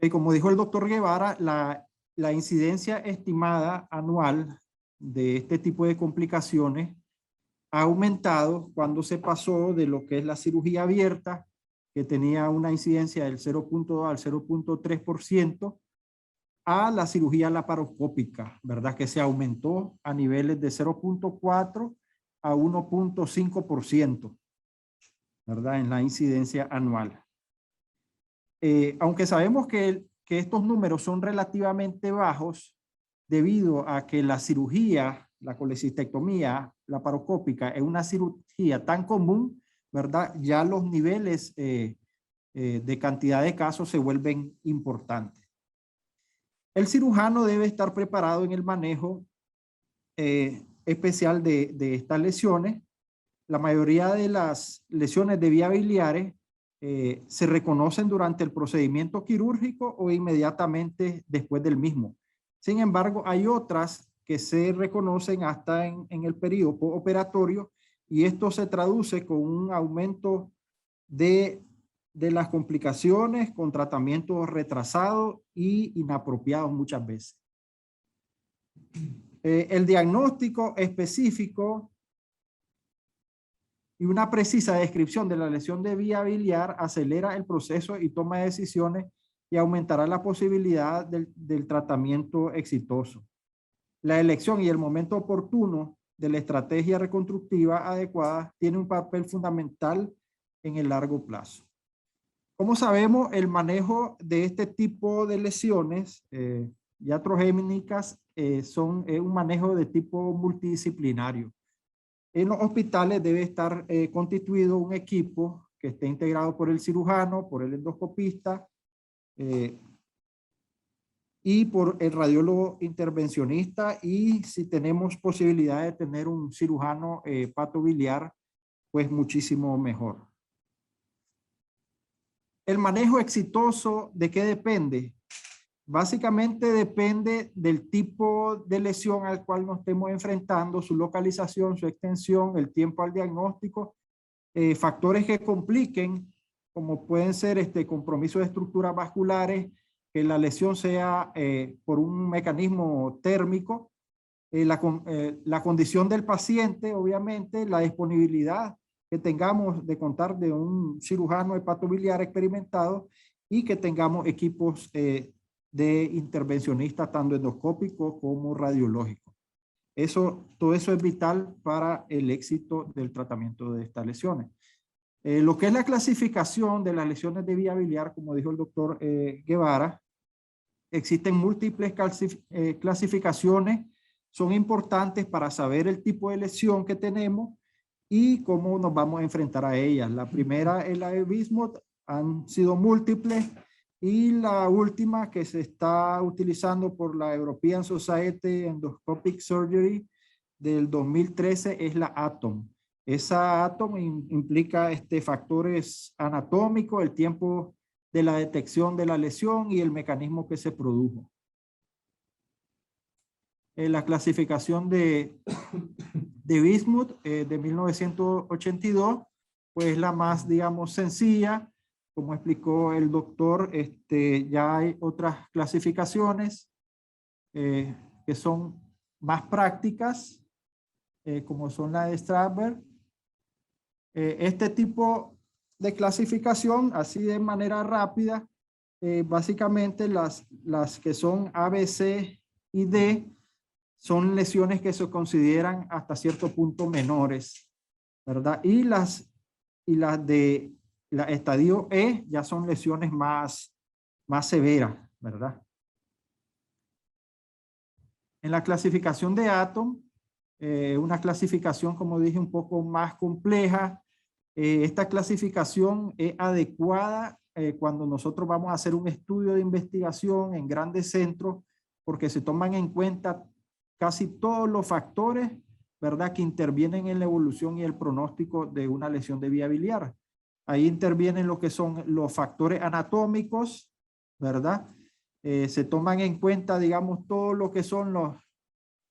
Y como dijo el doctor Guevara, la incidencia estimada anual de este tipo de complicaciones ha aumentado cuando se pasó de lo que es la cirugía abierta, que tenía una incidencia del 0.2 al 0.3%, a la cirugía laparoscópica, ¿verdad? Que se aumentó a niveles de 0.4 a 1.5%, ¿verdad? En la incidencia anual. Aunque sabemos que estos números son relativamente bajos, debido a que la cirugía, la colecistectomía laparoscópica es una cirugía tan común, ¿verdad? Ya los niveles de cantidad de casos se vuelven importantes. El cirujano debe estar preparado en el manejo especial de estas lesiones. La mayoría de las lesiones de vías biliares se reconocen durante el procedimiento quirúrgico o inmediatamente después del mismo. Sin embargo, hay otras que se reconocen hasta en el periodo operatorio, y esto se traduce con un aumento de las complicaciones, con tratamientos retrasados y inapropiados muchas veces. El diagnóstico específico y una precisa descripción de la lesión de vía biliar acelera el proceso y toma de decisiones y aumentará la posibilidad del tratamiento exitoso. La elección y el momento oportuno de la estrategia reconstructiva adecuada tiene un papel fundamental en el largo plazo. Como sabemos, el manejo de este tipo de lesiones iatrogénicas son un manejo de tipo multidisciplinario. En los hospitales debe estar constituido un equipo que esté integrado por el cirujano, por el endoscopista y por el radiólogo intervencionista, y si tenemos posibilidad de tener un cirujano patobiliar, pues muchísimo mejor. El manejo exitoso, ¿de qué depende? Básicamente depende del tipo de lesión al cual nos estemos enfrentando, su localización, su extensión, el tiempo al diagnóstico, factores que compliquen, como pueden ser compromiso de estructuras vasculares, que la lesión sea por un mecanismo térmico, la condición del paciente, obviamente, la disponibilidad que tengamos de contar de un cirujano hepatobiliar experimentado y que tengamos equipos de intervencionistas tanto endoscópicos como radiológicos. Todo eso es vital para el éxito del tratamiento de estas lesiones. Lo que es la clasificación de las lesiones de vía biliar, como dijo el doctor Guevara, existen múltiples clasificaciones, son importantes para saber el tipo de lesión que tenemos y cómo nos vamos a enfrentar a ellas. La primera es la de Bismuth, han sido múltiples, y la última que se está utilizando por la European Society Endoscopic Surgery del 2013 es la ATOM. Esa ATOM implica factores anatómicos, el tiempo de la detección de la lesión y el mecanismo que se produjo. La clasificación de Bismuth de 1982, pues la más, digamos, sencilla. Como explicó el doctor, ya hay otras clasificaciones que son más prácticas, como son la de Strasberg. Este tipo de clasificación, así de manera rápida, básicamente las que son A, B, C y D son lesiones que se consideran hasta cierto punto menores, ¿verdad? Y las de la estadio E ya son lesiones más severas, ¿verdad? En la clasificación de ATOM, una clasificación, como dije, un poco más compleja. Esta clasificación es adecuada cuando nosotros vamos a hacer un estudio de investigación en grandes centros, porque se toman en cuenta casi todos los factores ¿verdad?, que intervienen en la evolución y el pronóstico de una lesión de vía biliar. Ahí intervienen lo que son los factores anatómicos, ¿verdad? Se toman en cuenta, digamos, todo lo que son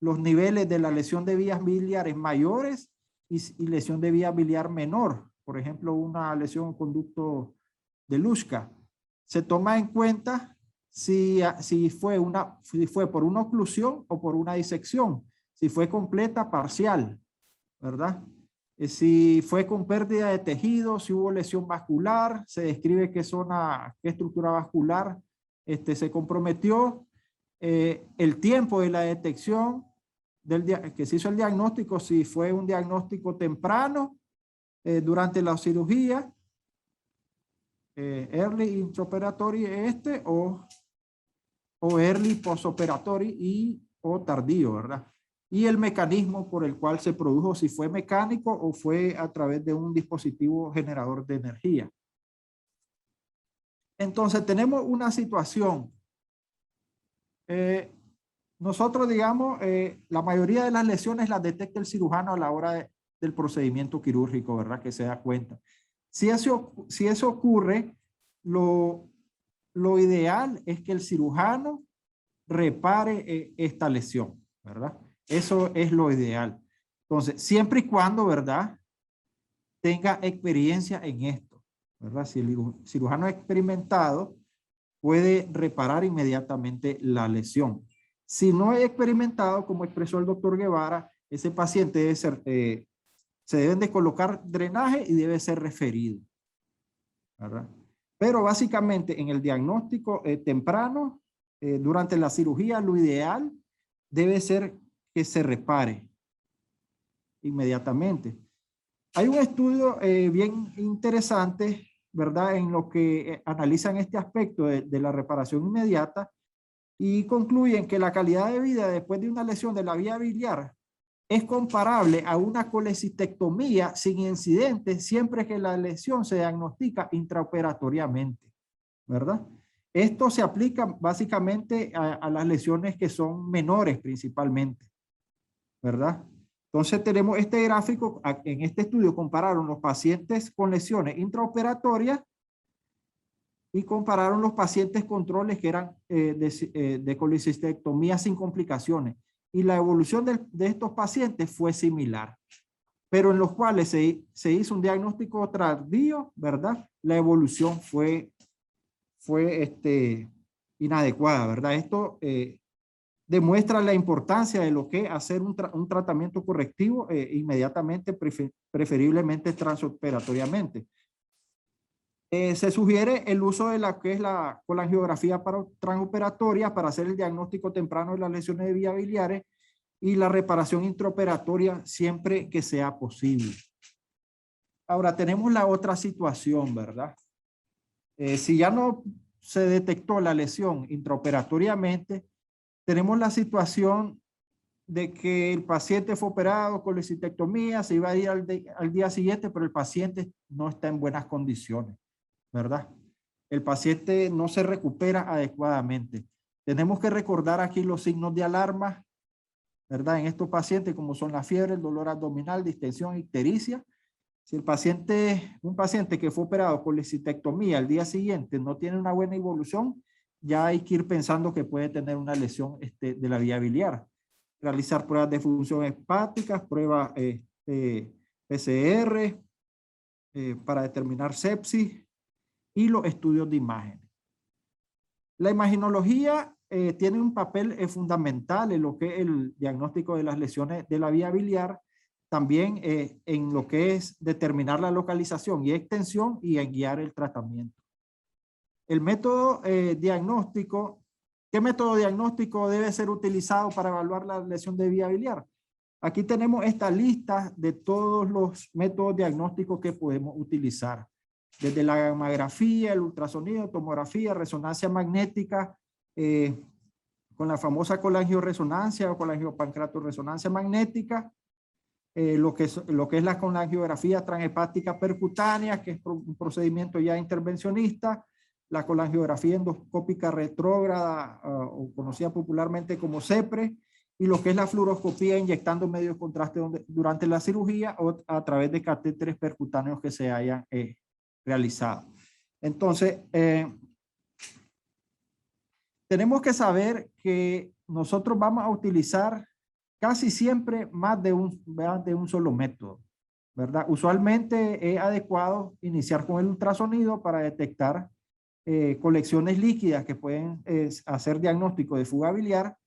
los niveles de la lesión de vías biliares mayores y lesión de vía biliar menor. Por ejemplo, una lesión en conducto de Luschka. Se toma en cuenta si fue por una oclusión o por una disección, si fue completa, parcial, ¿verdad? Si fue con pérdida de tejido, si hubo lesión vascular, se describe qué estructura vascular se comprometió, el tiempo de la detección que se hizo el diagnóstico, si fue un diagnóstico temprano durante la cirugía, early intraoperatory o early postoperatory o tardío, ¿verdad? Y el mecanismo por el cual se produjo, si fue mecánico o fue a través de un dispositivo generador de energía. Entonces tenemos una situación. Nosotros, digamos, la mayoría de las lesiones las detecta el cirujano a la hora del procedimiento quirúrgico, ¿verdad? Que se da cuenta. Si eso ocurre, lo ideal es que el cirujano repare esta lesión, ¿verdad? Eso es lo ideal. Entonces, siempre y cuando, ¿verdad?, tenga experiencia en esto, ¿verdad? Si el cirujano experimentado, puede reparar inmediatamente la lesión. Si no es experimentado, como expresó el doctor Guevara, ese paciente debe ser, se deben de colocar drenaje y debe ser referido, ¿verdad? Pero básicamente en el diagnóstico temprano, durante la cirugía, lo ideal debe ser que se repare inmediatamente. Hay un estudio bien interesante, ¿verdad?, en lo que analizan este aspecto de la reparación inmediata y concluyen que la calidad de vida después de una lesión de la vía biliar es comparable a una colecistectomía sin incidentes siempre que la lesión se diagnostica intraoperatoriamente, ¿verdad? Esto se aplica básicamente a las lesiones que son menores principalmente, ¿verdad? Entonces tenemos este gráfico, en este estudio compararon los pacientes con lesiones intraoperatorias y compararon los pacientes controles que eran de colecistectomía sin complicaciones. Y la evolución de estos pacientes fue similar, pero en los cuales se hizo un diagnóstico tardío, ¿verdad? La evolución fue inadecuada, ¿verdad? Esto demuestra la importancia de lo que es hacer un tratamiento correctivo inmediatamente, preferiblemente transoperatoriamente. Se sugiere el uso de la que es la colangiografía transoperatoria para hacer el diagnóstico temprano de las lesiones de vías biliares y la reparación intraoperatoria siempre que sea posible. Ahora tenemos la otra situación, ¿verdad? Si ya no se detectó la lesión intraoperatoriamente, tenemos la situación de que el paciente fue operado con colecistectomía, se iba a ir al día siguiente, pero el paciente no está en buenas condiciones, ¿verdad? El paciente no se recupera adecuadamente. Tenemos que recordar aquí los signos de alarma, ¿verdad? En estos pacientes, como son la fiebre, el dolor abdominal, distensión, ictericia. Si un paciente que fue operado con colecistectomía al día siguiente no tiene una buena evolución, ya hay que ir pensando que puede tener una lesión de la vía biliar. Realizar pruebas de función hepáticas, pruebas PCR para determinar sepsis y los estudios de imagen. La imagenología tiene un papel fundamental en lo que es el diagnóstico de las lesiones de la vía biliar, también en lo que es determinar la localización y extensión y en guiar el tratamiento. El método diagnóstico, ¿qué método diagnóstico debe ser utilizado para evaluar la lesión de vía biliar? Aquí tenemos esta lista de todos los métodos diagnósticos que podemos utilizar. Desde la gammagrafía, el ultrasonido, tomografía, resonancia magnética, con la famosa colangioresonancia o colangiopancreatorresonancia magnética, lo que es la colangiografía transhepática percutánea, que es un procedimiento ya intervencionista, la colangiografía endoscópica retrógrada, o conocida popularmente como CEPRE, y lo que es la fluoroscopía inyectando medios de contraste durante la cirugía o a través de catéteres percutáneos que se hayan realizado. Entonces, tenemos que saber que nosotros vamos a utilizar casi siempre más de un solo método, ¿verdad? Usualmente es adecuado iniciar con el ultrasonido para detectar colecciones líquidas que pueden hacer diagnóstico de fuga biliar.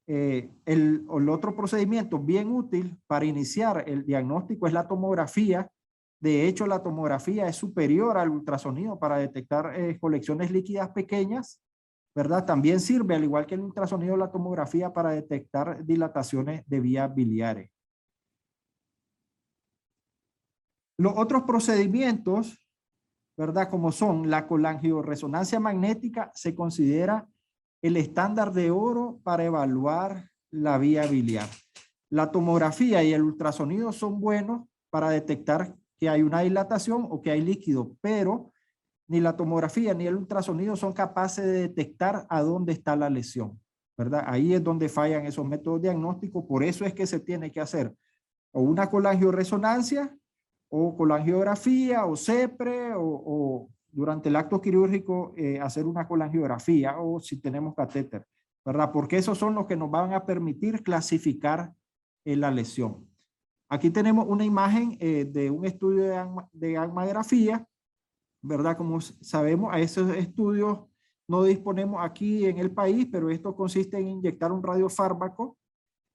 El otro procedimiento bien útil para iniciar el diagnóstico es la tomografía. De hecho, la tomografía es superior al ultrasonido para detectar colecciones líquidas pequeñas, ¿verdad? También sirve, al igual que el ultrasonido, la tomografía para detectar dilataciones de vías biliares. Los otros procedimientos, ¿verdad? Como son la colangioresonancia magnética, se considera el estándar de oro para evaluar la vía biliar. La tomografía y el ultrasonido son buenos para detectar que hay una dilatación o que hay líquido, pero ni la tomografía ni el ultrasonido son capaces de detectar a dónde está la lesión, ¿verdad? Ahí es donde fallan esos métodos diagnósticos. Por eso es que se tiene que hacer o una colangioresonancia o colangiografía o CEPRE o durante el acto quirúrgico hacer una colangiografía o si tenemos catéter, ¿verdad? Porque esos son los que nos van a permitir clasificar la lesión. Aquí tenemos una imagen de un estudio de angiografía, ¿verdad? Como sabemos, a esos estudios no disponemos aquí en el país, pero esto consiste en inyectar un radiofármaco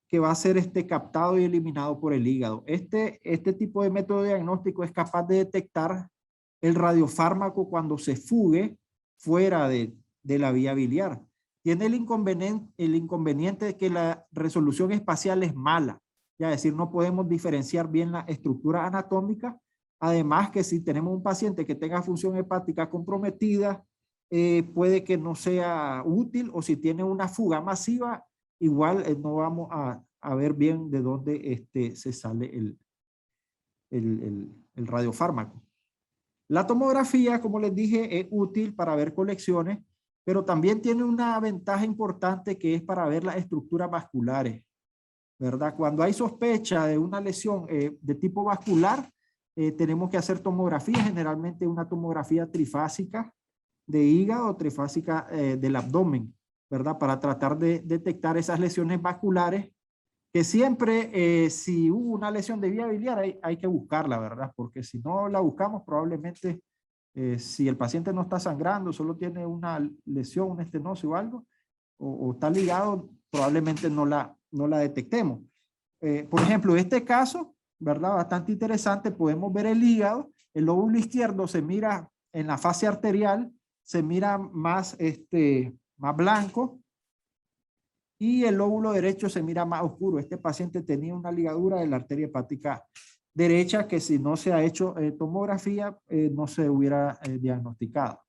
que va a ser captado y eliminado por el hígado. Este tipo de método diagnóstico es capaz de detectar el radiofármaco cuando se fugue fuera de la vía biliar. Tiene el inconveniente de que la resolución espacial es mala, ya es decir, no podemos diferenciar bien la estructura anatómica. Además que si tenemos un paciente que tenga función hepática comprometida, puede que no sea útil, o si tiene una fuga masiva, igual no vamos a ver bien de dónde se sale el radiofármaco. La tomografía, como les dije, es útil para ver colecciones, pero también tiene una ventaja importante que es para ver las estructuras vasculares, ¿verdad? Cuando hay sospecha de una lesión de tipo vascular, tenemos que hacer tomografía, generalmente una tomografía trifásica de hígado o trifásica del abdomen, ¿verdad? Para tratar de detectar esas lesiones vasculares que siempre, si hubo una lesión de vía biliar, hay que buscarla, ¿verdad? Porque si no la buscamos, probablemente, si el paciente no está sangrando, solo tiene una lesión, una estenosis o algo, o está ligado, probablemente no la detectemos. Por ejemplo, este caso, ¿verdad? Bastante interesante, podemos ver el hígado, el lóbulo izquierdo se mira en la fase arterial, se mira más blanco, y el lóbulo derecho se mira más oscuro. Este paciente tenía una ligadura de la arteria hepática derecha que si no se ha hecho tomografía no se hubiera diagnosticado.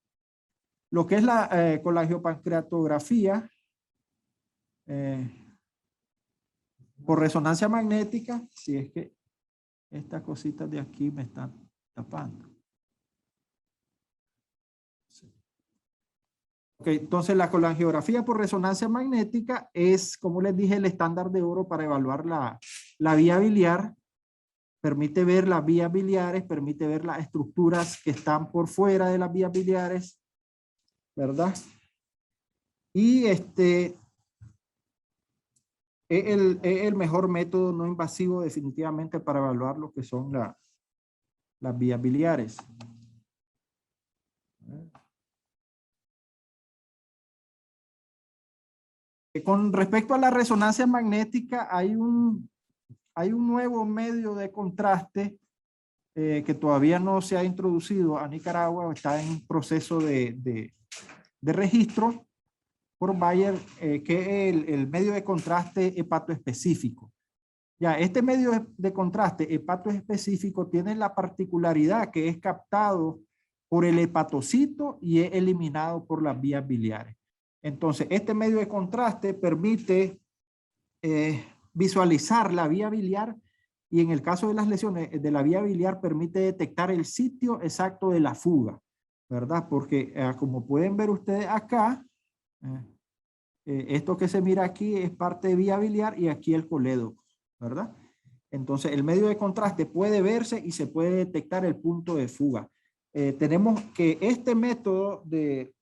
Lo que es la colangiopancreatografía por resonancia magnética, si es que estas cositas de aquí me están tapando. Okay, entonces la colangiografía por resonancia magnética es, como les dije, el estándar de oro para evaluar la vía biliar. Permite ver las vías biliares, permite ver las estructuras que están por fuera de las vías biliares, ¿verdad? Y es el mejor método no invasivo definitivamente para evaluar lo que son las vías biliares. Con respecto a la resonancia magnética, hay un nuevo medio de contraste que todavía no se ha introducido a Nicaragua, está en proceso de registro por Bayer, que es el medio de contraste hepatoespecífico. Ya, este medio de contraste hepatoespecífico tiene la particularidad que es captado por el hepatocito y es eliminado por las vías biliares. Entonces, este medio de contraste permite visualizar la vía biliar y en el caso de las lesiones de la vía biliar permite detectar el sitio exacto de la fuga, ¿verdad? Porque como pueden ver ustedes acá, Esto que se mira aquí es parte de vía biliar y aquí el colédoco, ¿verdad? Entonces, el medio de contraste puede verse y se puede detectar el punto de fuga. Tenemos que este método de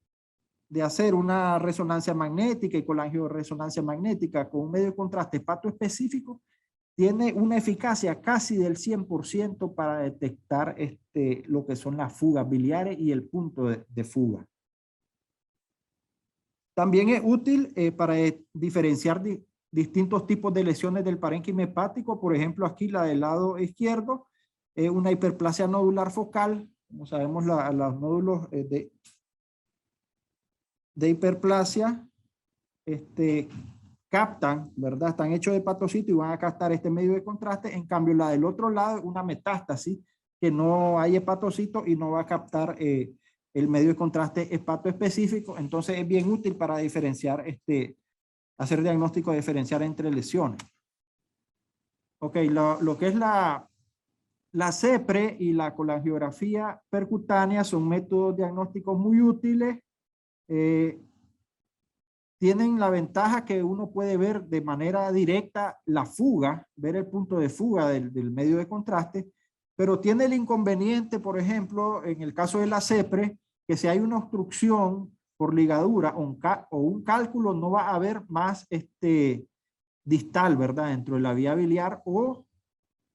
hacer una resonancia magnética y colangioresonancia magnética con un medio de contraste hepato específico tiene una eficacia casi del 100% para detectar lo que son las fugas biliares y el punto de fuga. También es útil para diferenciar distintos tipos de lesiones del parénquima hepático. Por ejemplo, aquí la del lado izquierdo es una hiperplasia nodular focal. Como sabemos, los nódulos de hiperplasia captan, ¿verdad? Están hechos de hepatocito y van a captar este medio de contraste. En cambio, la del otro lado es una metástasis que no hay hepatocito y no va a captar el medio de contraste hepato específico. Entonces es bien útil para diferenciar, hacer diagnóstico diferencial entre lesiones. Ok, lo que es la CEPRE y la colangiografía percutánea son métodos diagnósticos muy útiles. Tienen la ventaja que uno puede ver de manera directa la fuga, ver el punto de fuga del medio de contraste, pero tiene el inconveniente, por ejemplo, en el caso de la CEPRE, que si hay una obstrucción por ligadura o un cálculo, no va a haber más distal, ¿verdad? Dentro de la vía biliar, o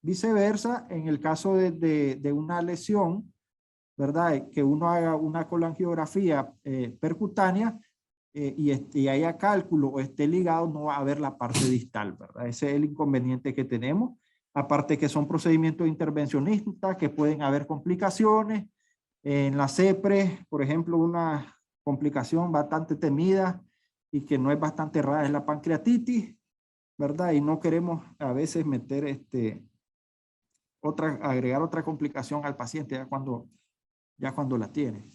viceversa, en el caso de una lesión, ¿verdad? Que uno haga una colangiografía percutánea, y haya cálculo o esté ligado, no va a haber la parte distal, ¿verdad? Ese es el inconveniente que tenemos. Aparte que son procedimientos intervencionistas que pueden haber complicaciones. En la CEPRE, por ejemplo, una complicación bastante temida y que no es bastante rara es la pancreatitis, ¿verdad? Y no queremos a veces meter agregar otra complicación al paciente ya cuando la tiene.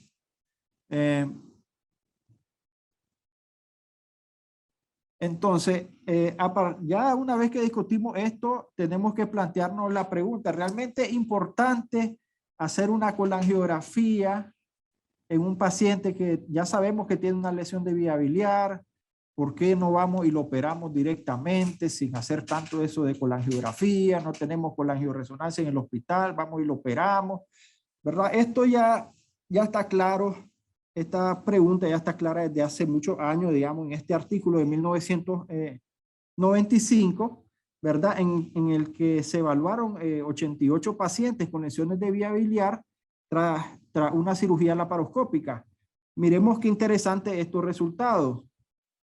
Entonces, ya una vez que discutimos esto, tenemos que plantearnos la pregunta, ¿realmente es importante hacer una colangiografía en un paciente que ya sabemos que tiene una lesión de vía biliar? ¿Por qué no vamos y lo operamos directamente sin hacer tanto eso de colangiografía? No tenemos colangioresonancia en el hospital, vamos y lo operamos, ¿verdad? Esto ya está claro. Esta pregunta ya está clara desde hace muchos años, digamos, en este artículo de 1995, ¿verdad? En el que se evaluaron 88 pacientes con lesiones de vía biliar tras una cirugía laparoscópica. Miremos qué interesante estos resultados.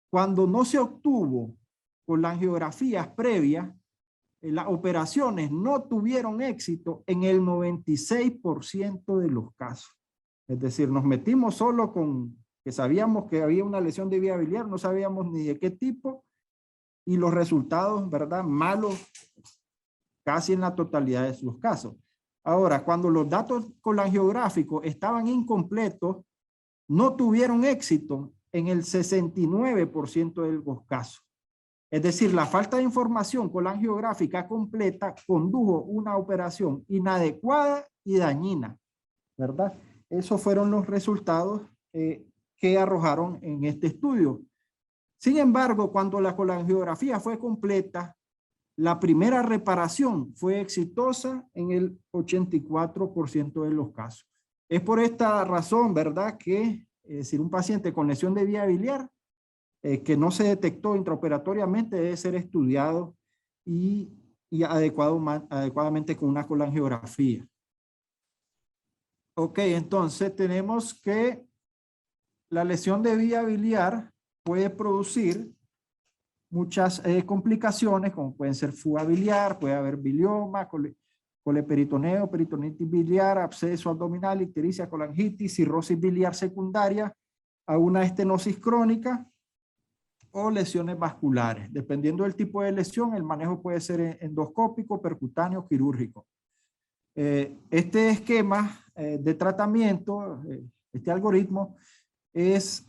Cuando no se obtuvo colangiografías previas, las operaciones no tuvieron éxito en el 96% de los casos. Es decir, nos metimos solo con que sabíamos que había una lesión de vía biliar, no sabíamos ni de qué tipo, y los resultados, ¿verdad? Malos casi en la totalidad de los casos. Ahora, cuando los datos colangiográficos estaban incompletos, no tuvieron éxito en el 69% de los casos. Es decir, la falta de información colangiográfica completa condujo una operación inadecuada y dañina, ¿verdad? Esos fueron los resultados que arrojaron en este estudio. Sin embargo, cuando la colangiografía fue completa, la primera reparación fue exitosa en el 84% de los casos. Es por esta razón, ¿verdad?, que si un paciente con lesión de vía biliar que no se detectó intraoperatoriamente debe ser estudiado y adecuadamente con una colangiografía. Ok, entonces tenemos que la lesión de vía biliar puede producir muchas complicaciones, como pueden ser fuga biliar, puede haber bilioma, coleperitoneo, peritonitis biliar, absceso abdominal, ictericia, colangitis, cirrosis biliar secundaria a una estenosis crónica o lesiones vasculares. Dependiendo del tipo de lesión, el manejo puede ser endoscópico, percutáneo, quirúrgico. Este esquema de tratamiento, este algoritmo, es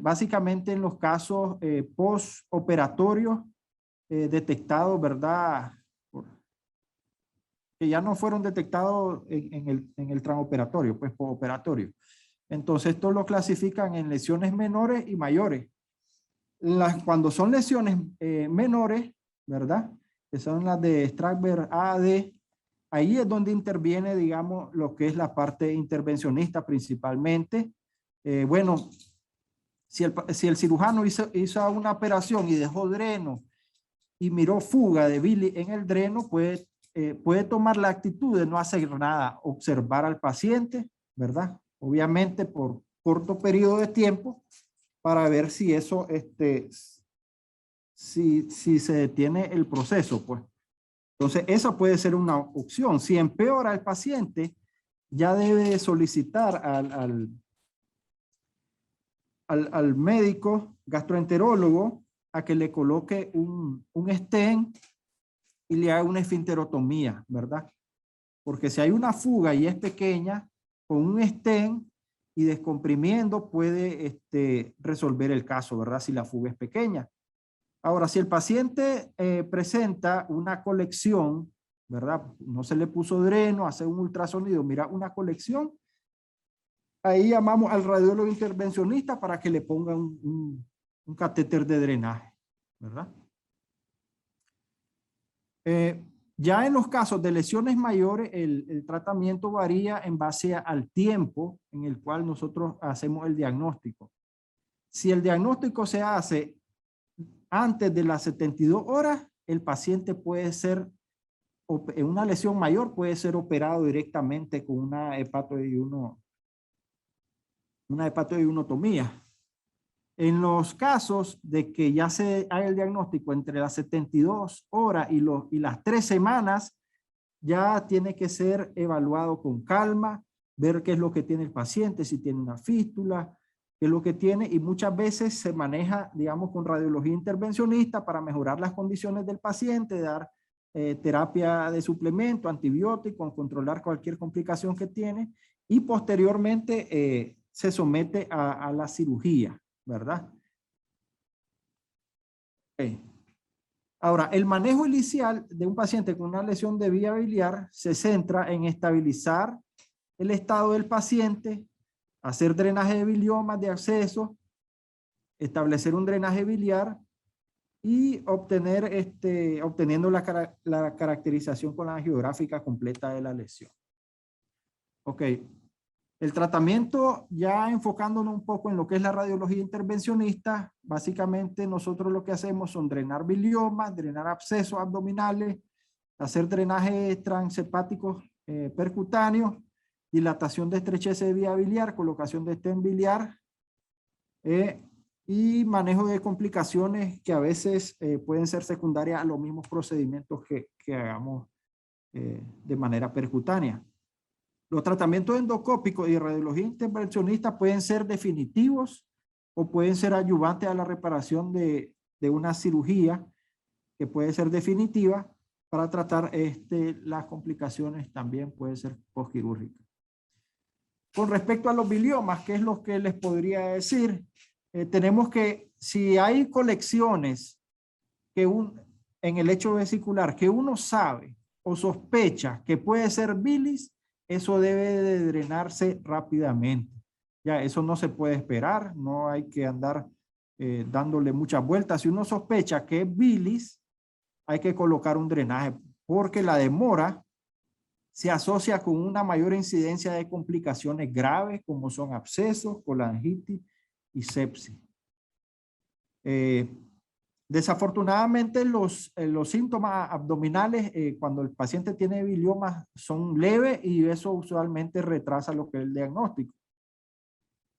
básicamente en los casos postoperatorios detectados, ¿verdad? Que ya no fueron detectados en el transoperatorio, pues postoperatorio. Entonces, esto lo clasifican en lesiones menores y mayores. Cuando son lesiones menores, ¿verdad? Que son las de Strasberg AD, ahí es donde interviene, digamos, lo que es la parte intervencionista principalmente. Bueno, si el cirujano hizo una operación y dejó dreno y miró fuga de bilis en el dreno, puede tomar la actitud de no hacer nada, observar al paciente, ¿verdad? Obviamente por corto periodo de tiempo para ver si eso, si se detiene el proceso, pues. Entonces, esa puede ser una opción. Si empeora el paciente, ya debe solicitar al médico gastroenterólogo a que le coloque un stent y le haga una esfinterotomía, ¿verdad? Porque si hay una fuga y es pequeña, con un stent y descomprimiendo puede resolver el caso, ¿verdad? Si la fuga es pequeña. Ahora, si el paciente presenta una colección, ¿verdad? No se le puso dreno, hace un ultrasonido, mira una colección, ahí llamamos al radiólogo intervencionista para que le ponga un catéter de drenaje, ¿verdad? Ya en los casos de lesiones mayores, el tratamiento varía en base al tiempo en el cual nosotros hacemos el diagnóstico. Si el diagnóstico se hace antes de las 72 horas, el paciente puede ser, en una lesión mayor, puede ser operado directamente con una hepatoidionotomía. En los casos de que ya se haga el diagnóstico entre las 72 horas y las 3 semanas, ya tiene que ser evaluado con calma, ver qué es lo que tiene el paciente, si tiene una fístula, qué es lo que tiene, y muchas veces se maneja, digamos, con radiología intervencionista para mejorar las condiciones del paciente, dar terapia de suplemento, antibiótico, controlar cualquier complicación que tiene, y posteriormente se somete a la cirugía, ¿verdad? Okay. Ahora, el manejo inicial de un paciente con una lesión de vía biliar se centra en estabilizar el estado del paciente, hacer drenaje de biliomas de acceso, establecer un drenaje biliar y obteniendo la caracterización con la angiográfica completa de la lesión. Ok. El tratamiento, ya enfocándonos un poco en lo que es la radiología intervencionista, básicamente nosotros lo que hacemos son drenar biliomas, drenar abscesos abdominales, hacer drenajes transhepáticos percutáneos, dilatación de estrechez de vía biliar, colocación de stent biliar y manejo de complicaciones que a veces pueden ser secundarias a los mismos procedimientos que hagamos de manera percutánea. Los tratamientos endoscópicos y radiología intervencionista pueden ser definitivos o pueden ser ayudantes a la reparación de una cirugía que puede ser definitiva para tratar las complicaciones también puede ser postquirúrgica. Con respecto a los biliomas, ¿qué es lo que les podría decir? Tenemos que, si hay colecciones en el lecho vesicular que uno sabe o sospecha que puede ser bilis, eso debe de drenarse rápidamente. Ya, eso no se puede esperar, no hay que andar dándole muchas vueltas. Si uno sospecha que es bilis, hay que colocar un drenaje, porque la demora se asocia con una mayor incidencia de complicaciones graves, como son abscesos, colangitis y sepsis. Desafortunadamente los síntomas abdominales cuando el paciente tiene biliomas son leves y eso usualmente retrasa lo que es el diagnóstico.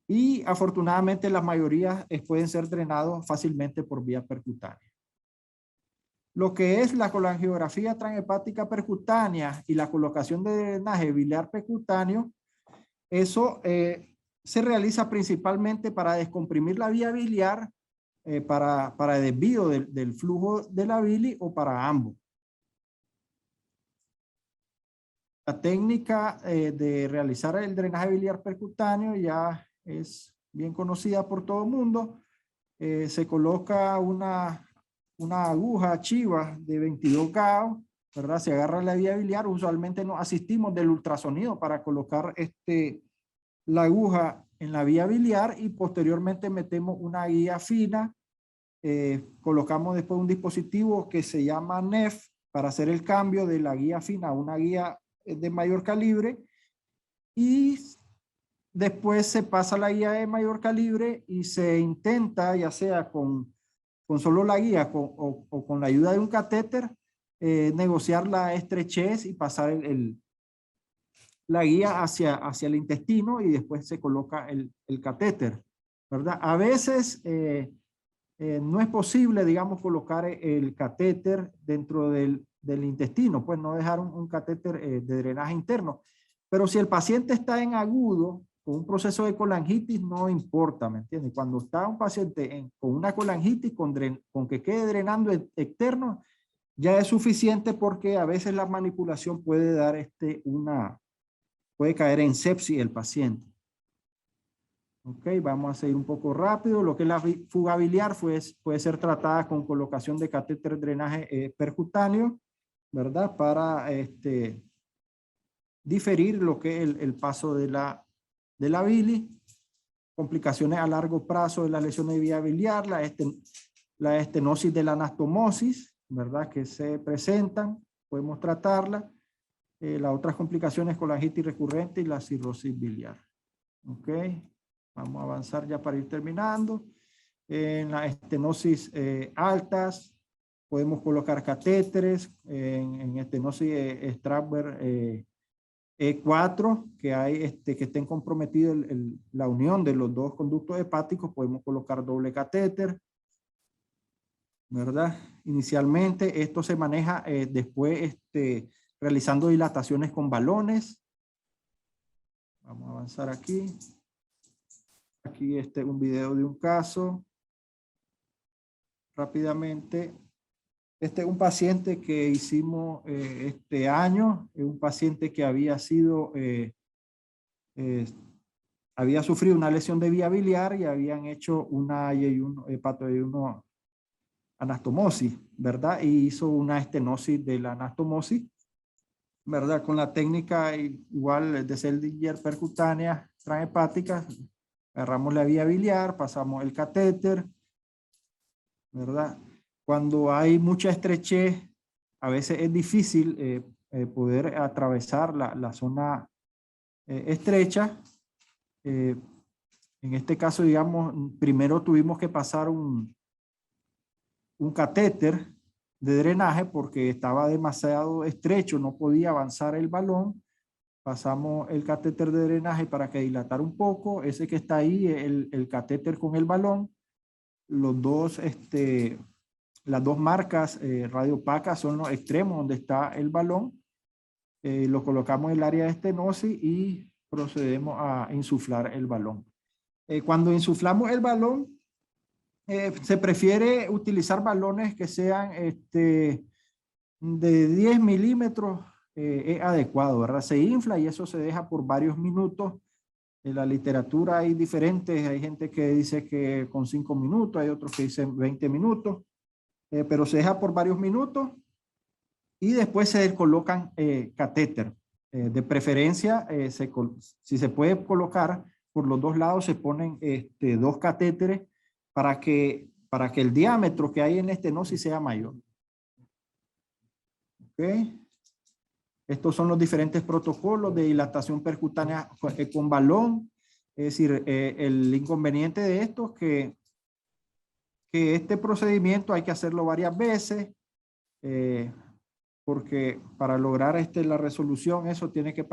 Y afortunadamente la mayoría pueden ser drenados fácilmente por vía percutánea. Lo que es la colangiografía transhepática percutánea y la colocación de drenaje biliar percutáneo, eso se realiza principalmente para descomprimir la vía biliar, para desvío del flujo de la bilis o para ambos. La técnica de realizar el drenaje biliar percutáneo ya es bien conocida por todo el mundo. Se coloca una aguja chiva de 22 gauss, ¿verdad? Se agarra la vía biliar. Usualmente nos asistimos del ultrasonido para colocar la aguja en la vía biliar y posteriormente metemos una guía fina colocamos después un dispositivo que se llama NEF para hacer el cambio de la guía fina a una guía de mayor calibre, y después se pasa la guía de mayor calibre y se intenta, ya sea con solo la guía o con la ayuda de un catéter, negociar la estrechez y pasar la guía hacia el intestino, y después se coloca el catéter, ¿verdad? A veces no es posible, digamos, colocar el catéter dentro del intestino, pues no dejar un catéter de drenaje interno. Pero si el paciente está en agudo, con un proceso de colangitis, no importa, ¿me entiendes? Cuando está un paciente con una colangitis, con que quede drenando externo, ya es suficiente, porque a veces la manipulación puede dar puede caer en sepsis el paciente. Ok, vamos a seguir un poco rápido. Lo que es la fuga biliar puede ser tratada con colocación de catéter de drenaje percutáneo, ¿verdad? Para diferir lo que es el paso de la bilis. Complicaciones a largo plazo de las lesiones de vía biliar, la estenosis de la anastomosis, ¿verdad? Que se presentan, podemos tratarla. Las otras complicaciones, colangitis recurrente y la cirrosis biliar. Ok, vamos a avanzar ya para ir terminando. En la estenosis altas, podemos colocar catéteres. En estenosis Strasberg E4, que hay que estén comprometidos la unión de los dos conductos hepáticos, podemos colocar doble catéter, ¿verdad? Inicialmente esto se maneja después realizando dilataciones con balones. Vamos a avanzar aquí. Aquí un video de un caso. Rápidamente. Este es un paciente que hicimos este año. Es un paciente que había sufrido una lesión de vía biliar y habían hecho una hepatoide-1 anastomosis, ¿verdad? Y hizo una estenosis de la anastomosis, ¿verdad? Con la técnica igual de Seldinger percutánea transhepática, agarramos la vía biliar, pasamos el catéter, ¿verdad? Cuando hay mucha estrechez, a veces es difícil poder atravesar la zona estrecha. En este caso, digamos, primero tuvimos que pasar un catéter de drenaje porque estaba demasiado estrecho, no podía avanzar el balón. Pasamos el catéter de drenaje para que dilatara un poco. Ese que está ahí, el catéter con el balón. Las dos marcas radiopacas son los extremos donde está el balón. Lo colocamos en el área de estenosis y procedemos a insuflar el balón. Cuando insuflamos el balón, se prefiere utilizar balones que sean de 10 milímetros, es adecuado, ¿verdad? Se infla y eso se deja por varios minutos. En la literatura hay diferentes, hay gente que dice que con 5 minutos, hay otros que dicen 20 minutos, pero se deja por varios minutos y después se colocan catéter. De preferencia, si se puede colocar por los dos lados, se ponen dos catéteres para que el diámetro que hay en la estenosis sea mayor. ¿Ok? Estos son los diferentes protocolos de dilatación percutánea con balón. Es decir, el inconveniente de esto es que este procedimiento hay que hacerlo varias veces, porque para lograr la resolución, eso tiene que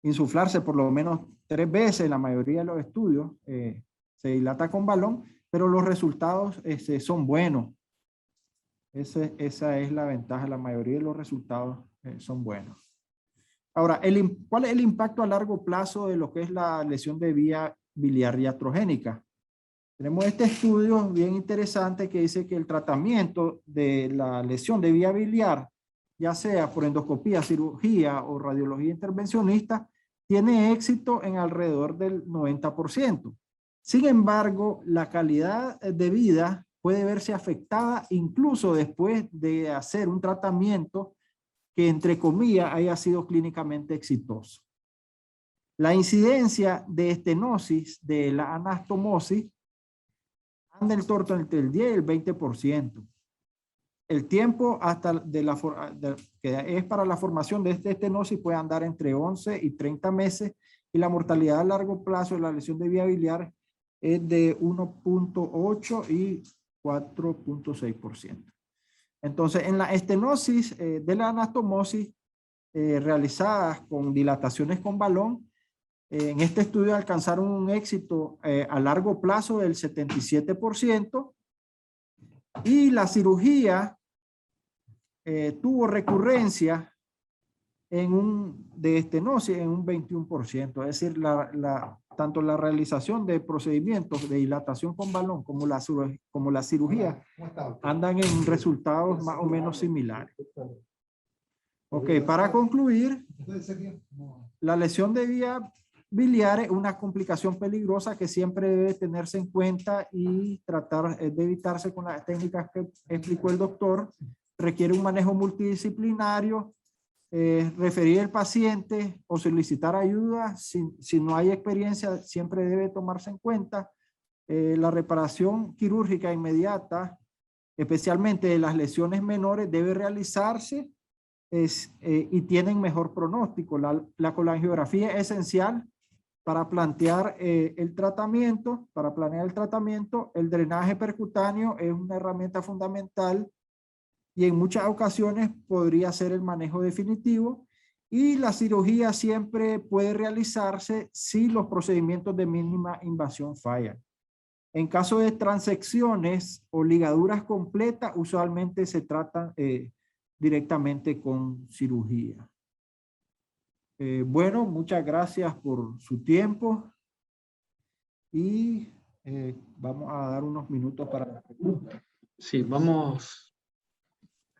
insuflarse por lo menos 3 veces. En la mayoría de los estudios se dilata con balón, pero los resultados son buenos. Esa es la ventaja, la mayoría de los resultados son buenos. Ahora, ¿cuál es el impacto a largo plazo de lo que es la lesión de vía biliar iatrogénica? Tenemos este estudio bien interesante que dice que el tratamiento de la lesión de vía biliar, ya sea por endoscopía, cirugía o radiología intervencionista, tiene éxito en alrededor del 90%. Sin embargo, la calidad de vida puede verse afectada incluso después de hacer un tratamiento que, entre comillas, haya sido clínicamente exitoso. La incidencia de estenosis de la anastomosis anda el torto entre el 10 y el 20%. El tiempo que es para la formación de esta estenosis puede andar entre 11 y 30 meses y la mortalidad a largo plazo de la lesión de vía biliar es de 1.8 y 4.6%. Entonces, en la estenosis de la anastomosis realizadas con dilataciones con balón, en este estudio alcanzaron un éxito a largo plazo del 77%. Y la cirugía tuvo recurrencia de estenosis en un 21%. Es decir, tanto la realización de procedimientos de dilatación con balón como la cirugía andan en resultados más o menos similares. Ok, para concluir, la lesión de vía biliar es una complicación peligrosa que siempre debe tenerse en cuenta y tratar de evitarse con las técnicas que explicó el doctor. Requiere un manejo multidisciplinario, referir al paciente o solicitar ayuda. Si no hay experiencia, siempre debe tomarse en cuenta. La reparación quirúrgica inmediata, especialmente de las lesiones menores, debe realizarse y tienen mejor pronóstico. La colangiografía es esencial para plantear el tratamiento, para planear el tratamiento. El drenaje percutáneo es una herramienta fundamental y en muchas ocasiones podría ser el manejo definitivo, y la cirugía siempre puede realizarse si los procedimientos de mínima invasión fallan. En caso de transecciones o ligaduras completas, usualmente se tratan directamente con cirugía. Bueno, muchas gracias por su tiempo y vamos a dar unos minutos para las preguntas. Sí, vamos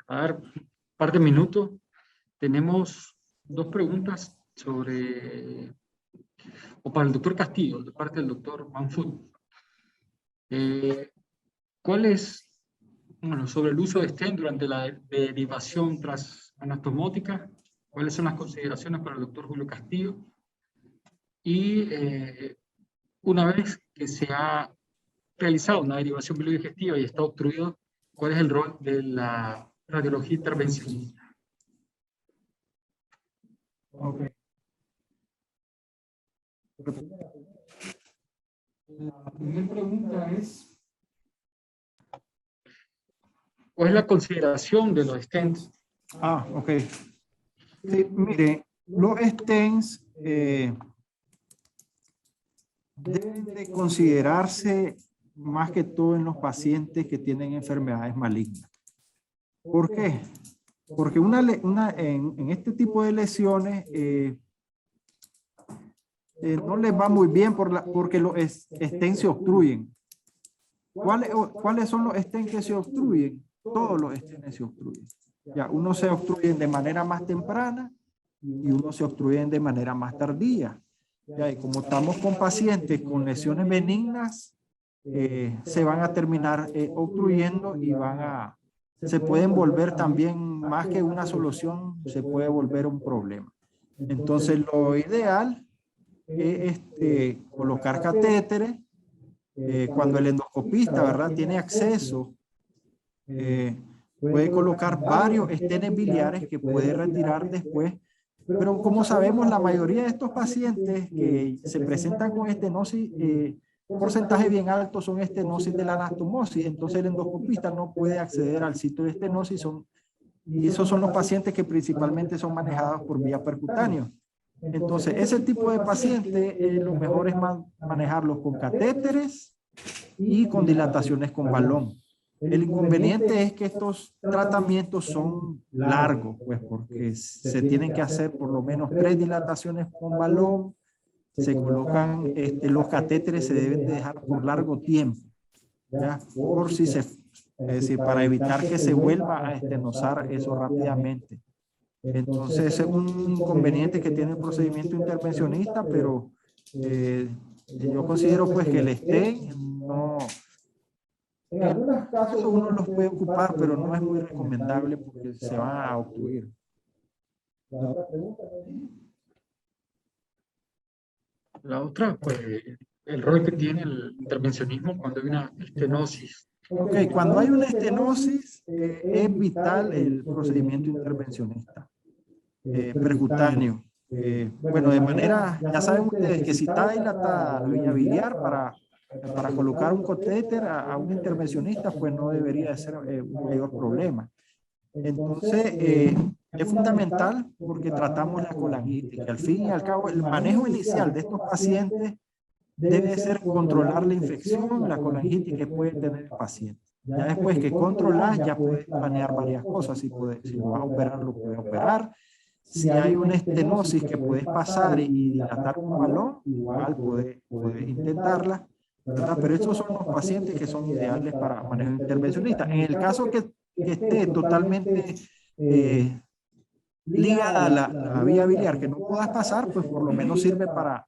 a dar un par de minutos. Tenemos dos preguntas para el doctor Castillo, de parte del doctor Manfut. ¿Cuál es, sobre el uso de stent durante la derivación transanastomótica? ¿Cuáles son las consideraciones para el doctor Julio Castillo? Y una vez que se ha realizado una derivación biliodigestiva y está obstruido, ¿cuál es el rol de la radiología intervencionista? Okay. La primera pregunta es: ¿cuál es la consideración de los stents? ok. Sí, mire, los stents deben de considerarse más que todo en los pacientes que tienen enfermedades malignas. ¿Por qué? Porque en este tipo de lesiones no les va muy bien porque los stents se obstruyen. ¿Cuáles son los stents que se obstruyen? Todos los stents se obstruyen. Ya, unos se obstruyen de manera más temprana y unos se obstruyen de manera más tardía. Ya, y como estamos con pacientes con lesiones benignas, se van a terminar obstruyendo y se pueden volver también, más que una solución, se puede volver un problema. Entonces, lo ideal es colocar catéteres. Cuando el endoscopista, ¿verdad?, tiene acceso, puede colocar varios stents biliares que puede retirar después. Pero como sabemos, la mayoría de estos pacientes que se presentan con estenosis, porcentaje bien alto son estenosis de la anastomosis. Entonces el endoscopista no puede acceder al sitio de estenosis, y esos son los pacientes que principalmente son manejados por vía percutánea. Entonces ese tipo de pacientes lo mejor es manejarlos con catéteres y con dilataciones con balón. El inconveniente es que estos tratamientos son largos, pues, porque se tienen que hacer por lo menos 3 dilataciones con balón. Se colocan, los catéteres se deben de dejar por largo tiempo, ya, es decir, para evitar que se vuelva a estenosar eso rápidamente. Entonces es un inconveniente que tiene el procedimiento intervencionista, pero yo considero pues que el stent no... En algunos casos uno los puede ocupar, pero no es muy recomendable porque se van a obstruir. La otra, pues, el rol que tiene el intervencionismo cuando hay una estenosis. Ok, cuando hay una estenosis, es vital el procedimiento intervencionista percutáneo. Bueno, de manera, ya saben ustedes que si está dilatada la vía biliar para colocar un catéter a un intervencionista, pues no debería de ser un mayor problema. Entonces, es fundamental porque tratamos la colangitis, que al fin y al cabo el manejo inicial de estos pacientes debe ser controlar la infección, la colangitis que puede tener el paciente. Ya después que controlas, ya puedes planear varias cosas. Si lo vas a operar, lo puedes operar. Si hay una estenosis que puedes pasar y dilatar un balón, igual puedes intentarla, ¿verdad? Pero estos son los pacientes que son ideales para manejo intervencionista. En el caso que esté totalmente ligada a la vía biliar, que no puedas pasar, pues por lo menos sirve para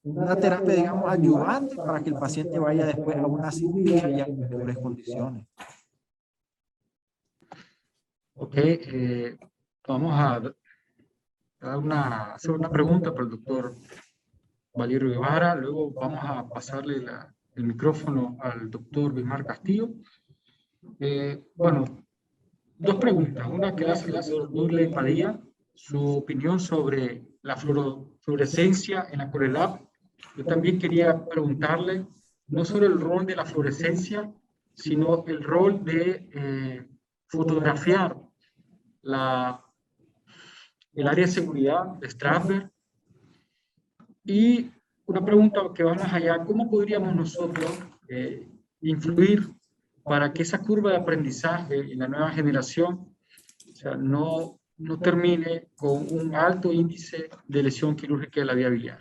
una terapia, digamos, ayudante para que el paciente vaya después a una cirugía ya en mejores condiciones. Ok, vamos a hacer una pregunta para el doctor Valerio Guevara, luego vamos a pasarle el micrófono al doctor Bismar Castillo. Bueno, dos preguntas, una que hace el señor Douglas Padilla, su opinión sobre la fluorescencia en la CoreLab. Yo también quería preguntarle no solo el rol de la fluorescencia, sino el rol de fotografiar el área de seguridad de Strasberg. Y una pregunta que va más allá, ¿cómo podríamos nosotros influir para que esa curva de aprendizaje en la nueva generación, o sea, no termine con un alto índice de lesión quirúrgica de la vía biliar?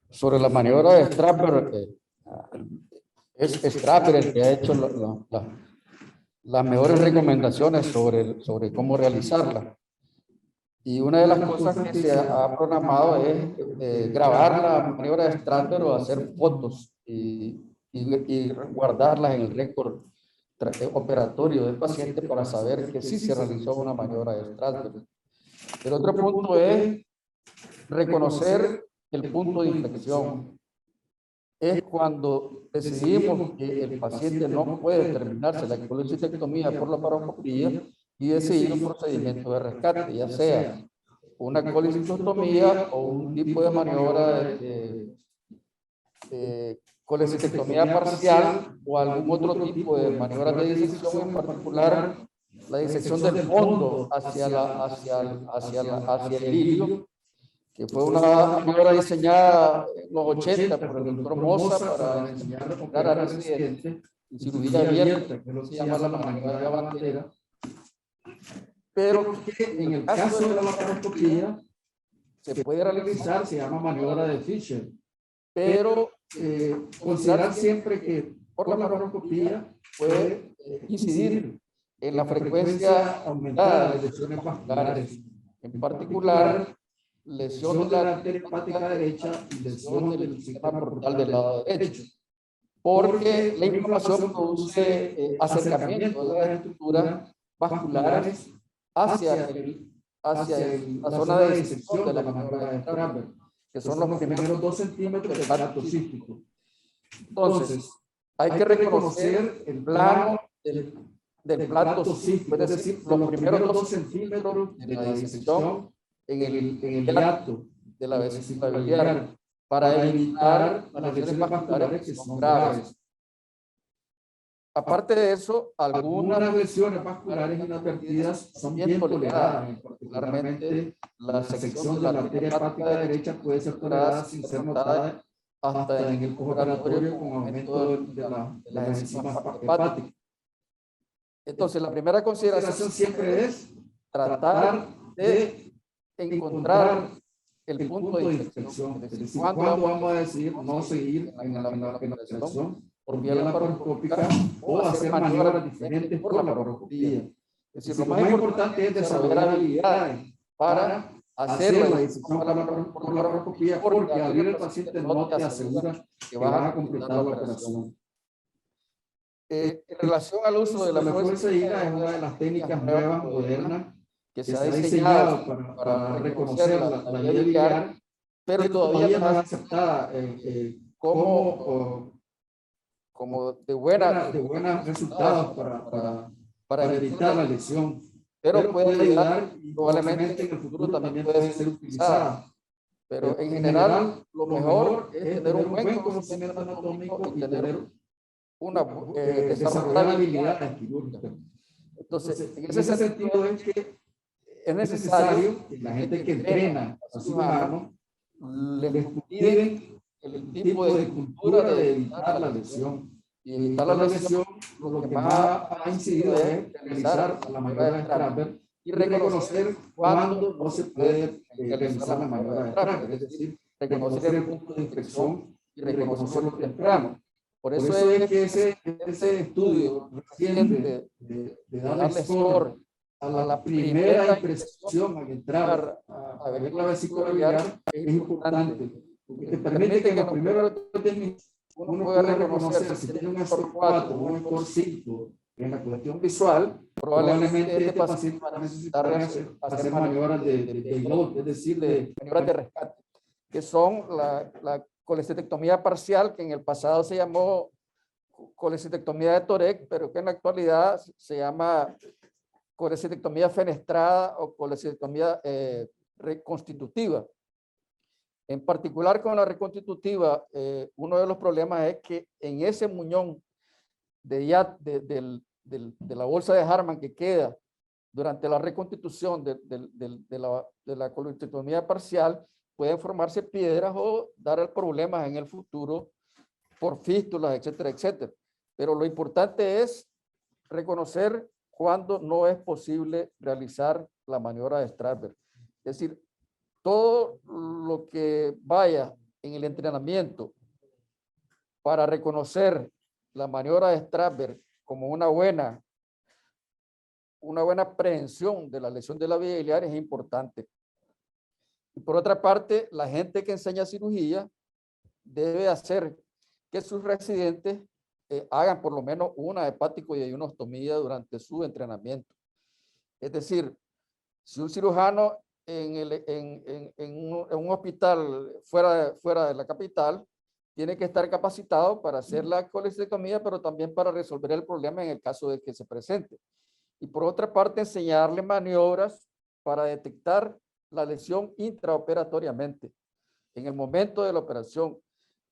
Sobre la maniobra de Strasberg, es Strasberg el que ha hecho las mejores recomendaciones sobre cómo realizarla. Y una de las cosas que se ha programado es grabar la maniobra de Strasberg o hacer fotos y guardarlas en el récord operatorio del paciente para saber que sí se realizó una maniobra de Strasberg. El otro punto es reconocer el punto de inflexión. Es cuando decidimos que el paciente no puede terminarse la colecistectomía por la paroscopía y decidir un procedimiento de rescate, ya sea una colecistectomía o un tipo de maniobra de colecistectomía parcial o algún otro tipo de maniobra de disección, en particular la disección del fondo hacia el ilio, que fue una maniobra diseñada en los 80 por el doctor Moza para enseñar a operar a residentes en cirugía abierta, que es lo que se llama la maniobra de bandera, pero que en el caso de la laparoscopía se puede realizar, se llama maniobra de Fischer, pero considerar siempre que por la laparoscopía puede incidir en la frecuencia aumentada de lesiones vasculares, en particular lesión de la arteria hepática derecha y lesión del sistema portal del lado derecho, porque la inflamación produce acercamiento de las estructuras vasculares hacia la zona de disección de la maniobra de Strasberg, que son los primeros 2 centímetros del tracto cístico. Entonces, hay que reconocer el plano del plato cístico, es decir, los primeros 2 centímetros de la disección en el hiato de la vesícula biliar para evitar las lesiones vasculares que son graves. Aparte de eso, algunas lesiones vasculares inadvertidas son bien toleradas, particularmente la sección de la arteria hepática derecha puede ser tolerada sin ser notada hasta en el postoperatorio con aumento de las enzimas hepáticas. Entonces, la primera consideración siempre es tratar de encontrar el punto de inflexión, es decir, cuándo vamos a decidir no seguir en la penetración por vía laparoscópica o hacer maniobras diferentes por la laparoscopía. Es decir, lo más importante es desarrollar habilidades para hacer la disección por la laparoscopía, porque abrir el paciente no te asegura que vas a completar la operación. En relación al uso de la fuerza hídrica, es una de las técnicas nuevas, modernas, que se ha diseñado para reconocer la vía biliar, pero todavía no es aceptada como de buenos resultados para evitar la lesión, pero puede ayudar y probablemente en el futuro también puede ser utilizada. Pero en general, lo mejor es tener un buen conocimiento anatómico y tener una desarrollar habilidades quirúrgicas. Entonces, en ese sentido es que es necesario que la gente que entrena a sus cirujanos les piden el tipo de cultura de evitar la lesión. Y evitar la lesión, lo que más ha incidido es realizar la maniobra de Strasberg y reconocer cuándo no se puede realizar la maniobra de Strasberg, es decir, reconocer el punto de inflexión y reconocerlo temprano. Por eso es que ese estudio reciente de darle score a la primera impresión al entrar a ver la vesícula biliar es importante, porque te permite que en los primeros 10 minutos uno puede reconocer si tiene un score 4 o un score 5 en la cuestión visual. Probablemente este paciente va a necesitar hacer maniobras de load, es decir, de maniobras de rescate, que son la colecistectomía parcial, que en el pasado se llamó colecistectomía de Tourette, pero que en la actualidad se llama colecistectomía fenestrada o colecistectomía reconstitutiva. En particular con la reconstitutiva, uno de los problemas es que en ese muñón de la bolsa de Hartmann que queda durante la reconstitución de la colecistectomía parcial, pueden formarse piedras o dar problemas en el futuro por fístulas, etcétera, etcétera. Pero lo importante es reconocer cuando no es posible realizar la maniobra de Strasberg. Es decir, todo lo que vaya en el entrenamiento para reconocer la maniobra de Strasberg como una buena prevención de la lesión de la vía biliar es importante. Y por otra parte, la gente que enseña cirugía debe hacer que sus residentes hagan por lo menos una hepático-yeyunostomía durante su entrenamiento. Es decir, si un cirujano en un hospital fuera de la capital tiene que estar capacitado para hacer la colecistectomía, pero también para resolver el problema en el caso de que se presente. Y por otra parte, enseñarle maniobras para detectar la lesión intraoperatoriamente. En el momento de la operación,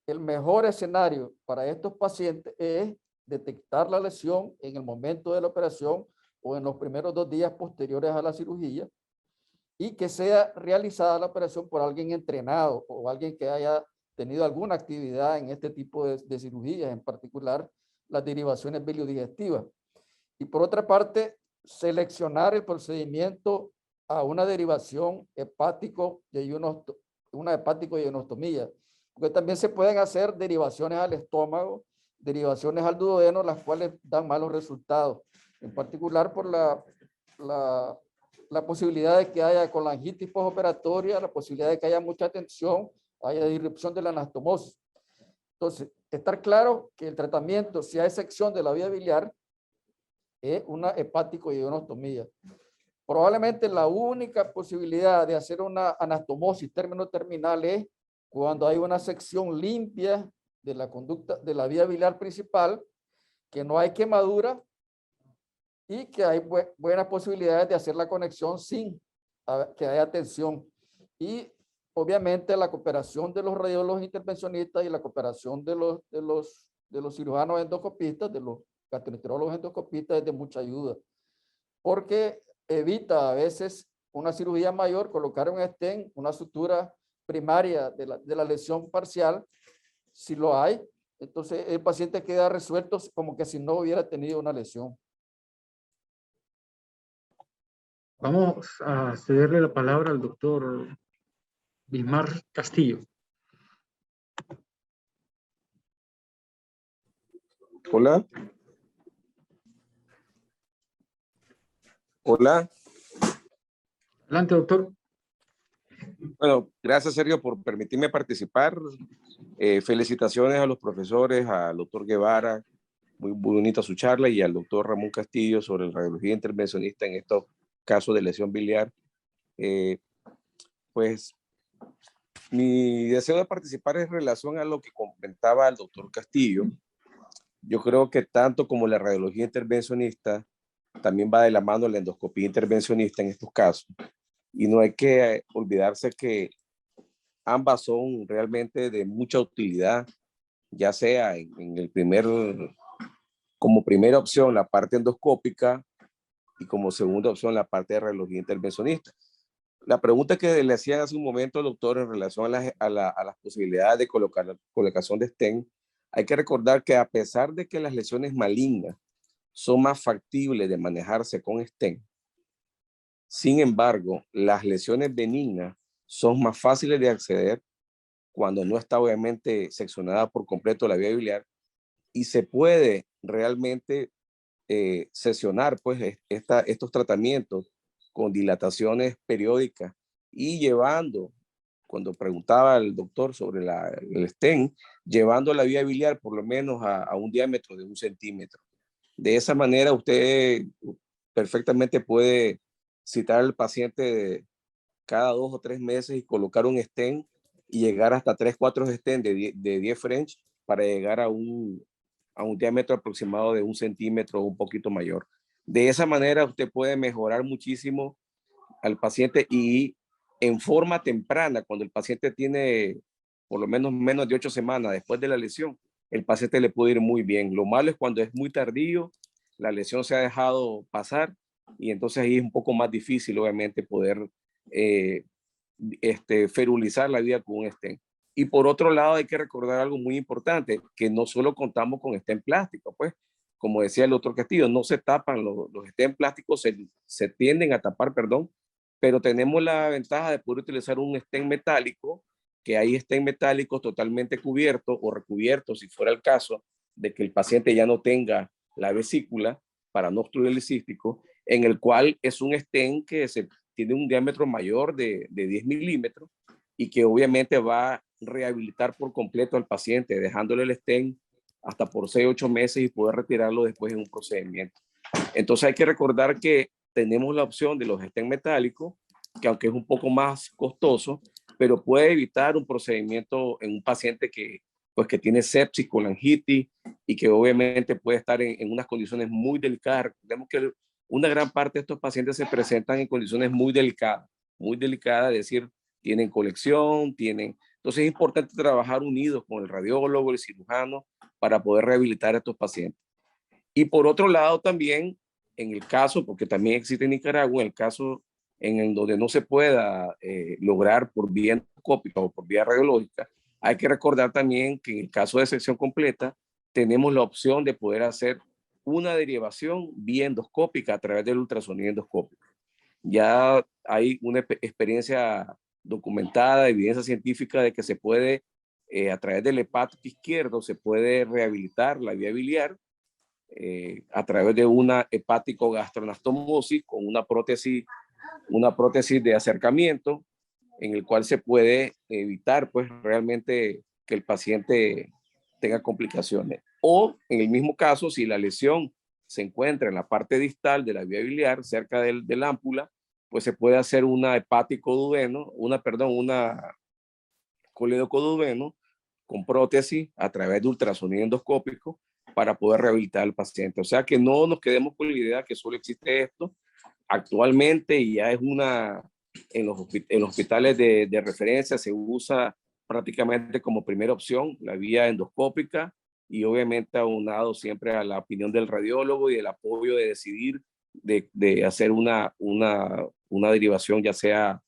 el mejor escenario para estos pacientes es detectar la lesión en el momento de la operación o en los primeros 2 días posteriores a la cirugía, y que sea realizada la operación por alguien entrenado o alguien que haya tenido alguna actividad en este tipo de cirugías, en particular las derivaciones biliodigestivas. Y por otra parte, seleccionar el procedimiento a una derivación una hepático-yeyonostomía, porque también se pueden hacer derivaciones al estómago, derivaciones al duodeno, las cuales dan malos resultados, en particular por la posibilidad de que haya colangitis postoperatoria, la posibilidad de que haya mucha tensión, haya disrupción de la anastomosis. Entonces, estar claro que el tratamiento, si hay sección de la vía biliar, es una hepático-yeyonostomía. Probablemente la única posibilidad de hacer una anastomosis término terminal es cuando hay una sección limpia de la conducta de la vía biliar principal, que no hay quemadura y que hay buenas posibilidades de hacer la conexión sin que haya tensión. Y obviamente la cooperación de los radiólogos intervencionistas y la cooperación de los cirujanos endoscopistas, de los gastroenterólogos endoscopistas, es de mucha ayuda, porque evita a veces una cirugía mayor, colocar un stent, una sutura primaria de la lesión parcial, si lo hay. Entonces el paciente queda resuelto como que si no hubiera tenido una lesión. Vamos a cederle la palabra al doctor Vilmar Castillo. Hola. Hola. Adelante, doctor. Bueno, gracias, Sergio, por permitirme participar. Felicitaciones a los profesores, al doctor Guevara, muy bonita su charla, y al doctor Ramón Castillo sobre la radiología intervencionista en estos casos de lesión biliar. Pues mi deseo de participar es en relación a lo que comentaba el doctor Castillo. Yo creo que tanto como la radiología intervencionista, también va de la mano la endoscopía intervencionista en estos casos. Y no hay que olvidarse que ambas son realmente de mucha utilidad, ya sea en el como primera opción la parte endoscópica y como segunda opción la parte de radiología intervencionista. La pregunta que le hacían hace un momento, doctor, en relación a las posibilidades de colocación de stent, hay que recordar que a pesar de que las lesiones malignas son más factibles de manejarse con stent, sin embargo, las lesiones benignas son más fáciles de acceder cuando no está obviamente seccionada por completo la vía biliar y se puede realmente sesionar pues estos tratamientos con dilataciones periódicas y llevando, cuando preguntaba el doctor sobre el stent, llevando la vía biliar por lo menos a un diámetro de 1 centímetro. De esa manera usted perfectamente puede citar al paciente cada 2 o 3 meses y colocar un stent y llegar hasta 3, 4 stents de 10 French para llegar a un diámetro aproximado de 1 centímetro o un poquito mayor. De esa manera usted puede mejorar muchísimo al paciente y en forma temprana, cuando el paciente tiene por lo menos de 8 semanas después de la lesión, el paciente le puede ir muy bien. Lo malo es cuando es muy tardío, la lesión se ha dejado pasar y entonces ahí es un poco más difícil obviamente poder ferulizar la vida con un stent. Y por otro lado hay que recordar algo muy importante, que no solo contamos con stent plástico, pues como decía el otro Castillo, no se tapan los stent plásticos, se tienden a tapar, perdón, pero tenemos la ventaja de poder utilizar un stent metálico, que hay stent metálicos totalmente cubiertos o recubiertos, si fuera el caso, de que el paciente ya no tenga la vesícula para no obstruir el cístico, en el cual es un stent que tiene un diámetro mayor de 10 milímetros y que obviamente va a rehabilitar por completo al paciente, dejándole el stent hasta por 6 o 8 meses y poder retirarlo después en un procedimiento. Entonces hay que recordar que tenemos la opción de los stents metálicos, que aunque es un poco más costoso, pero puede evitar un procedimiento en un paciente que tiene sepsis, colangitis y que obviamente puede estar en unas condiciones muy delicadas. Recordemos que una gran parte de estos pacientes se presentan en condiciones muy delicadas, es decir, tienen colección, entonces es importante trabajar unidos con el radiólogo, el cirujano, para poder rehabilitar a estos pacientes. Y por otro lado también, en el caso, porque también existe en Nicaragua, en el caso en el donde no se pueda lograr por vía endoscópica o por vía radiológica, hay que recordar también que en el caso de sección completa, tenemos la opción de poder hacer una derivación vía endoscópica a través del ultrasonido endoscópico. Ya hay una experiencia documentada, evidencia científica de que se puede, a través del hepático izquierdo, se puede rehabilitar la vía biliar a través de una hepático gastroanastomosis con una prótesis de acercamiento en el cual se puede evitar pues realmente que el paciente tenga complicaciones. O en el mismo caso, si la lesión se encuentra en la parte distal de la vía biliar, cerca del ámpula, pues se puede hacer una hepático-duodeno, una coledocoduodeno con prótesis a través de ultrasonido endoscópico para poder rehabilitar al paciente. O sea que no nos quedemos con la idea que solo existe esto. Actualmente ya es en los hospitales de referencia se usa prácticamente como primera opción la vía endoscópica y obviamente aunado siempre a la opinión del radiólogo y el apoyo de decidir de hacer una derivación ya sea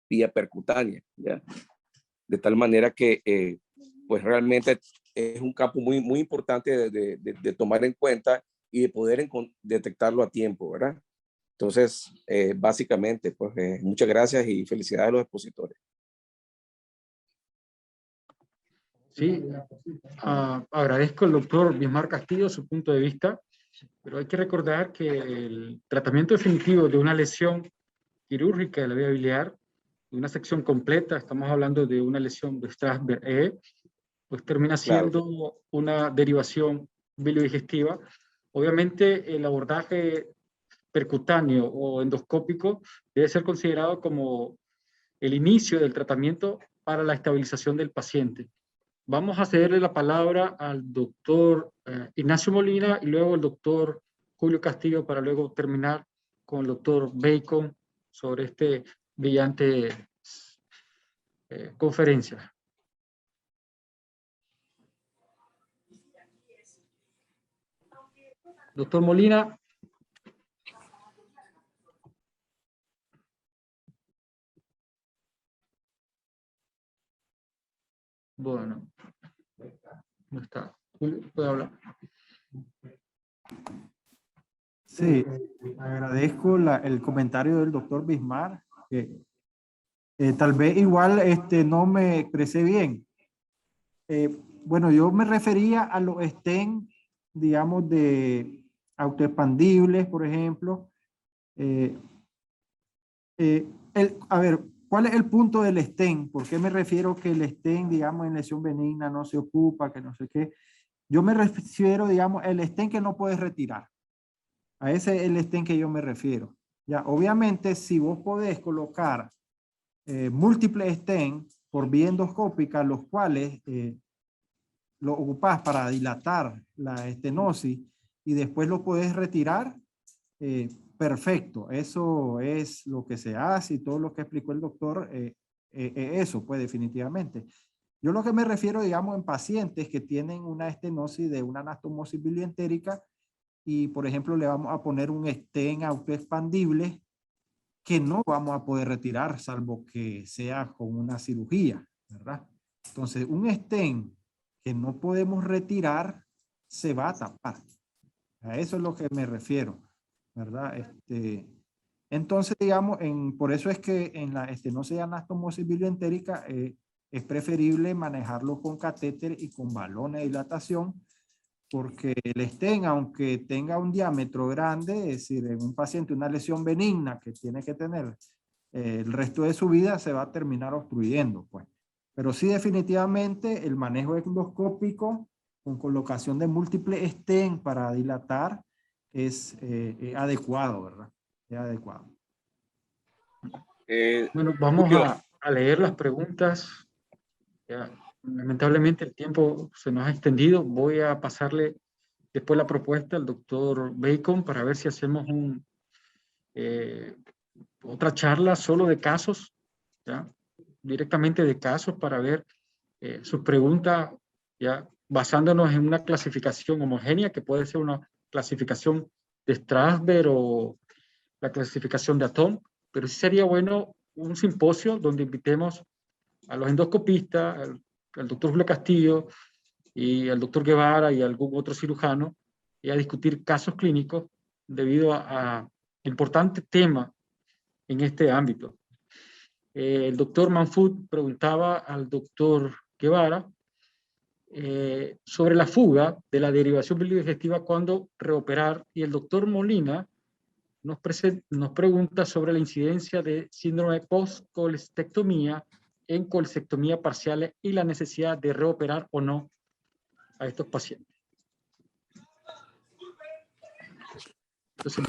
vía percutánea, ¿ya? De tal manera que pues realmente es un campo muy, muy importante de tomar en cuenta y de poder detectarlo a tiempo, ¿verdad? Entonces, básicamente, pues muchas gracias y felicidades a los expositores. Sí, agradezco al doctor Bismar Castillo su punto de vista, pero hay que recordar que el tratamiento definitivo de una lesión quirúrgica de la vía biliar, de una sección completa, estamos hablando de una lesión de Strasberg-E, pues termina siendo una derivación biliodigestiva. Obviamente el abordaje percutáneo o endoscópico debe ser considerado como el inicio del tratamiento para la estabilización del paciente. Vamos a cederle la palabra al doctor Ignacio Molina y luego al doctor Julio Castillo para luego terminar con el doctor Bacon sobre este brillante conferencia. Doctor Molina. Bueno, no está. Julio, ¿puede hablar? Sí, agradezco el comentario del doctor Bismar, que tal vez igual no me expresé bien. Bueno, yo me refería a los stent, digamos, de autoexpandibles, por ejemplo. A ver, ¿cuál es el punto del stent? ¿Por qué me refiero que el stent, digamos, en lesión benigna no se ocupa, que no sé qué? Yo me refiero, digamos, el stent que no puedes retirar. A ese es el stent que yo me refiero. Ya, obviamente, si vos podés colocar múltiples stent por vía endoscópica, los cuales lo ocupás para dilatar la estenosis y después lo podés retirar, perfecto. Eso es lo que se hace y todo lo que explicó el doctor, eso pues definitivamente. Yo lo que me refiero, digamos, en pacientes que tienen una estenosis de una anastomosis bilientérica y, por ejemplo, le vamos a poner un stent autoexpandible que no vamos a poder retirar, salvo que sea con una cirugía, ¿verdad? Entonces, un stent que no podemos retirar se va a tapar. A eso es lo que me refiero, ¿verdad? Entonces, digamos, por eso es que en la estenosis anastomosis bilientérica es preferible manejarlo con catéter y con balones de dilatación, porque el stent, aunque tenga un diámetro grande, es decir, en un paciente una lesión benigna que tiene que tener el resto de su vida, se va a terminar obstruyendo, pues. Pero sí, definitivamente, el manejo endoscópico con colocación de múltiples stent para dilatar es adecuado, ¿verdad? Es adecuado. Bueno, vamos Julio, a leer las preguntas. Ya, lamentablemente el tiempo se nos ha extendido. Voy a pasarle después la propuesta al doctor Bacon para ver si hacemos otra charla solo de casos, ¿ya? Directamente de casos para ver sus preguntas, ya basándonos en una clasificación homogénea que puede ser una clasificación de Strasberg o la clasificación de Atom, pero sí sería bueno un simposio donde invitemos a los endoscopistas, al doctor Julio Castillo y al doctor Guevara y algún otro cirujano y a discutir casos clínicos debido a importante tema en este ámbito. El doctor Manfut preguntaba al doctor Guevara sobre la fuga de la derivación biliodigestiva cuando reoperar, y el doctor Molina nos pregunta sobre la incidencia de síndrome post-colestectomía en colestectomía parcial y la necesidad de reoperar o no a estos pacientes. Entonces,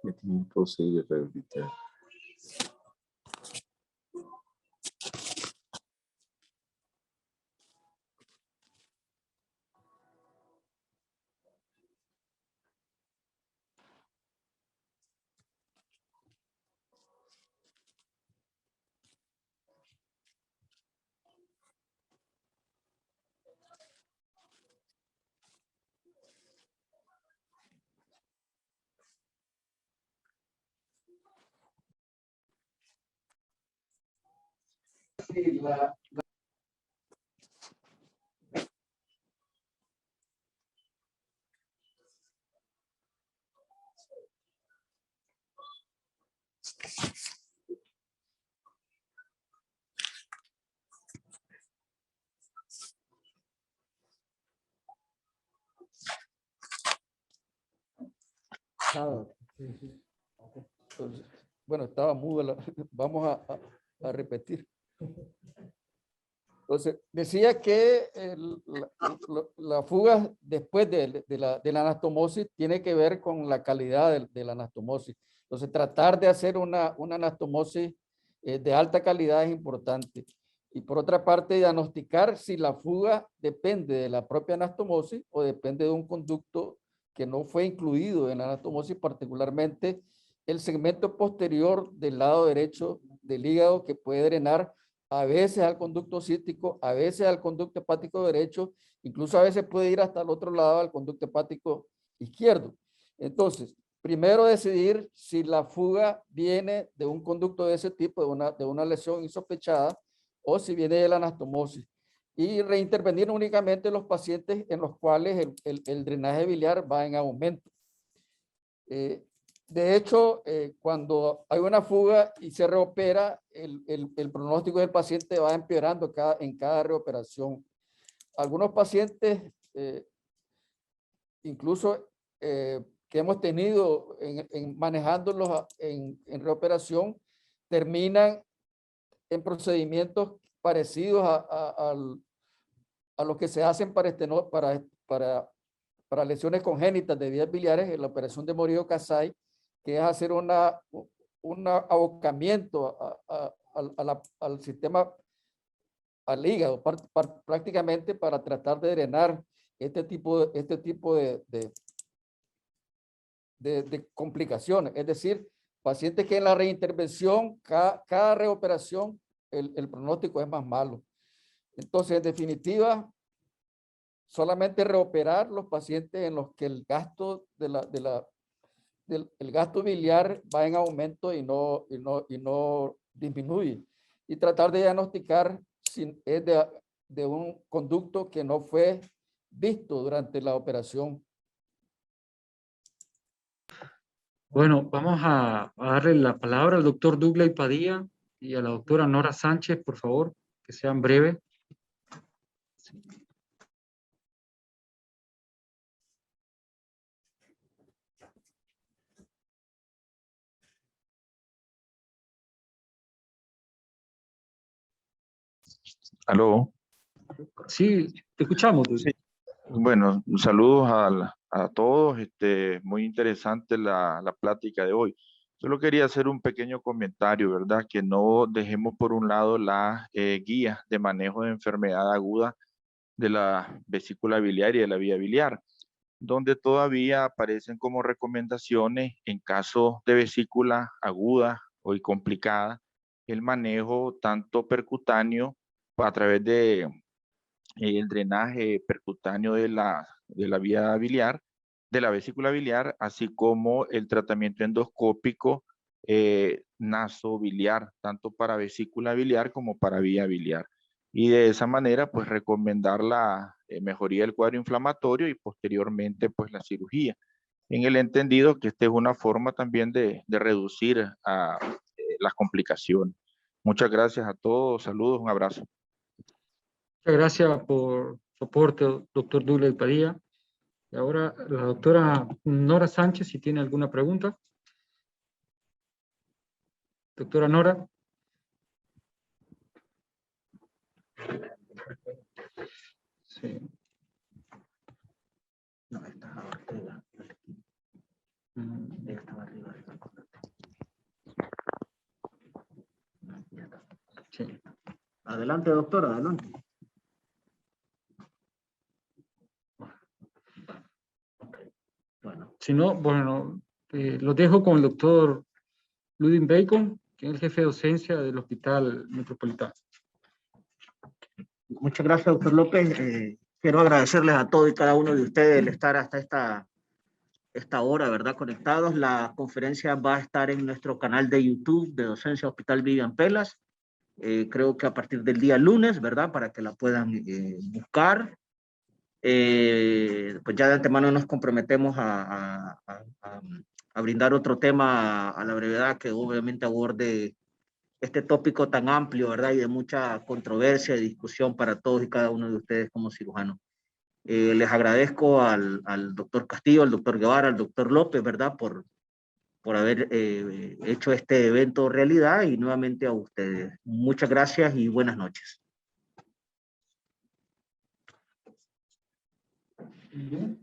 me tienen que conseguir rehabilitar. Sí, entonces, bueno, estaba mudo, vamos a repetir. Entonces, decía que la fuga después de la anastomosis tiene que ver con la calidad de la anastomosis. Entonces, tratar de hacer una anastomosis de alta calidad es importante. Y por otra parte, diagnosticar si la fuga depende de la propia anastomosis o depende de un conducto que no fue incluido en la anastomosis, particularmente el segmento posterior del lado derecho del hígado, que puede drenar a veces al conducto cístico, a veces al conducto hepático derecho, incluso a veces puede ir hasta el otro lado al conducto hepático izquierdo. Entonces, primero decidir si la fuga viene de un conducto de ese tipo, de una lesión insospechada, o si viene de la anastomosis. Y reintervenir únicamente en los pacientes en los cuales el drenaje biliar va en aumento. De hecho, cuando hay una fuga y se reopera, el pronóstico del paciente va empeorando en cada reoperación. Algunos pacientes, incluso que hemos tenido manejándolos en reoperación, terminan en procedimientos parecidos a los que se hacen para lesiones congénitas de vías biliares, en la operación de Morillo-Kasai, que es hacer un abocamiento al sistema, al hígado, prácticamente para tratar de drenar este tipo de complicaciones. Es decir, pacientes que en la reintervención, cada reoperación, el pronóstico es más malo. Entonces, en definitiva, solamente reoperar los pacientes en los que el gasto el gasto biliar va en aumento y no disminuye. Y tratar de diagnosticar si es de un conducto que no fue visto durante la operación. Bueno, vamos a darle la palabra al doctor Douglas Padilla y a la doctora Nora Sánchez, por favor, que sean breves. Aló. Sí, te escuchamos. Sí. Bueno, saludos a todos. Muy interesante la plática de hoy. Solo quería hacer un pequeño comentario, ¿verdad? Que no dejemos por un lado la guía de manejo de enfermedad aguda de la vesícula biliar y de la vía biliar, donde todavía aparecen como recomendaciones en caso de vesícula aguda o complicada, el manejo tanto percutáneo a través de el drenaje percutáneo de la vía biliar, de la vesícula biliar, así como el tratamiento endoscópico nasobiliar, tanto para vesícula biliar como para vía biliar. Y de esa manera, pues recomendar la mejoría del cuadro inflamatorio y posteriormente, pues la cirugía. En el entendido que esta es una forma también de reducir las complicaciones. Muchas gracias a todos, saludos, un abrazo. Muchas gracias por su aporte, doctor Douglas Padilla. Y ahora la doctora Nora Sánchez, si tiene alguna pregunta. Doctora Nora. Sí. No, está arriba. Estaba arriba. Sí. Adelante, doctora, adelante. Bueno. Si no, bueno, lo dejo con el doctor Ludwig Bacon, que es el jefe de docencia del Hospital Metropolitano. Muchas gracias, doctor López. Quiero agradecerles a todos y cada uno de ustedes el estar hasta esta hora, ¿verdad? Conectados. La conferencia va a estar en nuestro canal de YouTube de Docencia Hospital Vivian Pelas. creo que a partir del día lunes, ¿verdad? Para que la puedan buscar. Pues ya de antemano nos comprometemos a brindar otro tema a la brevedad que obviamente aborde este tópico tan amplio, ¿verdad? Y de mucha controversia y discusión para todos y cada uno de ustedes como cirujanos. Les agradezco al doctor Castillo, al doctor Guevara, al doctor López, ¿verdad? Por haber hecho este evento realidad, y nuevamente a ustedes. Muchas gracias y buenas noches. Muy bien.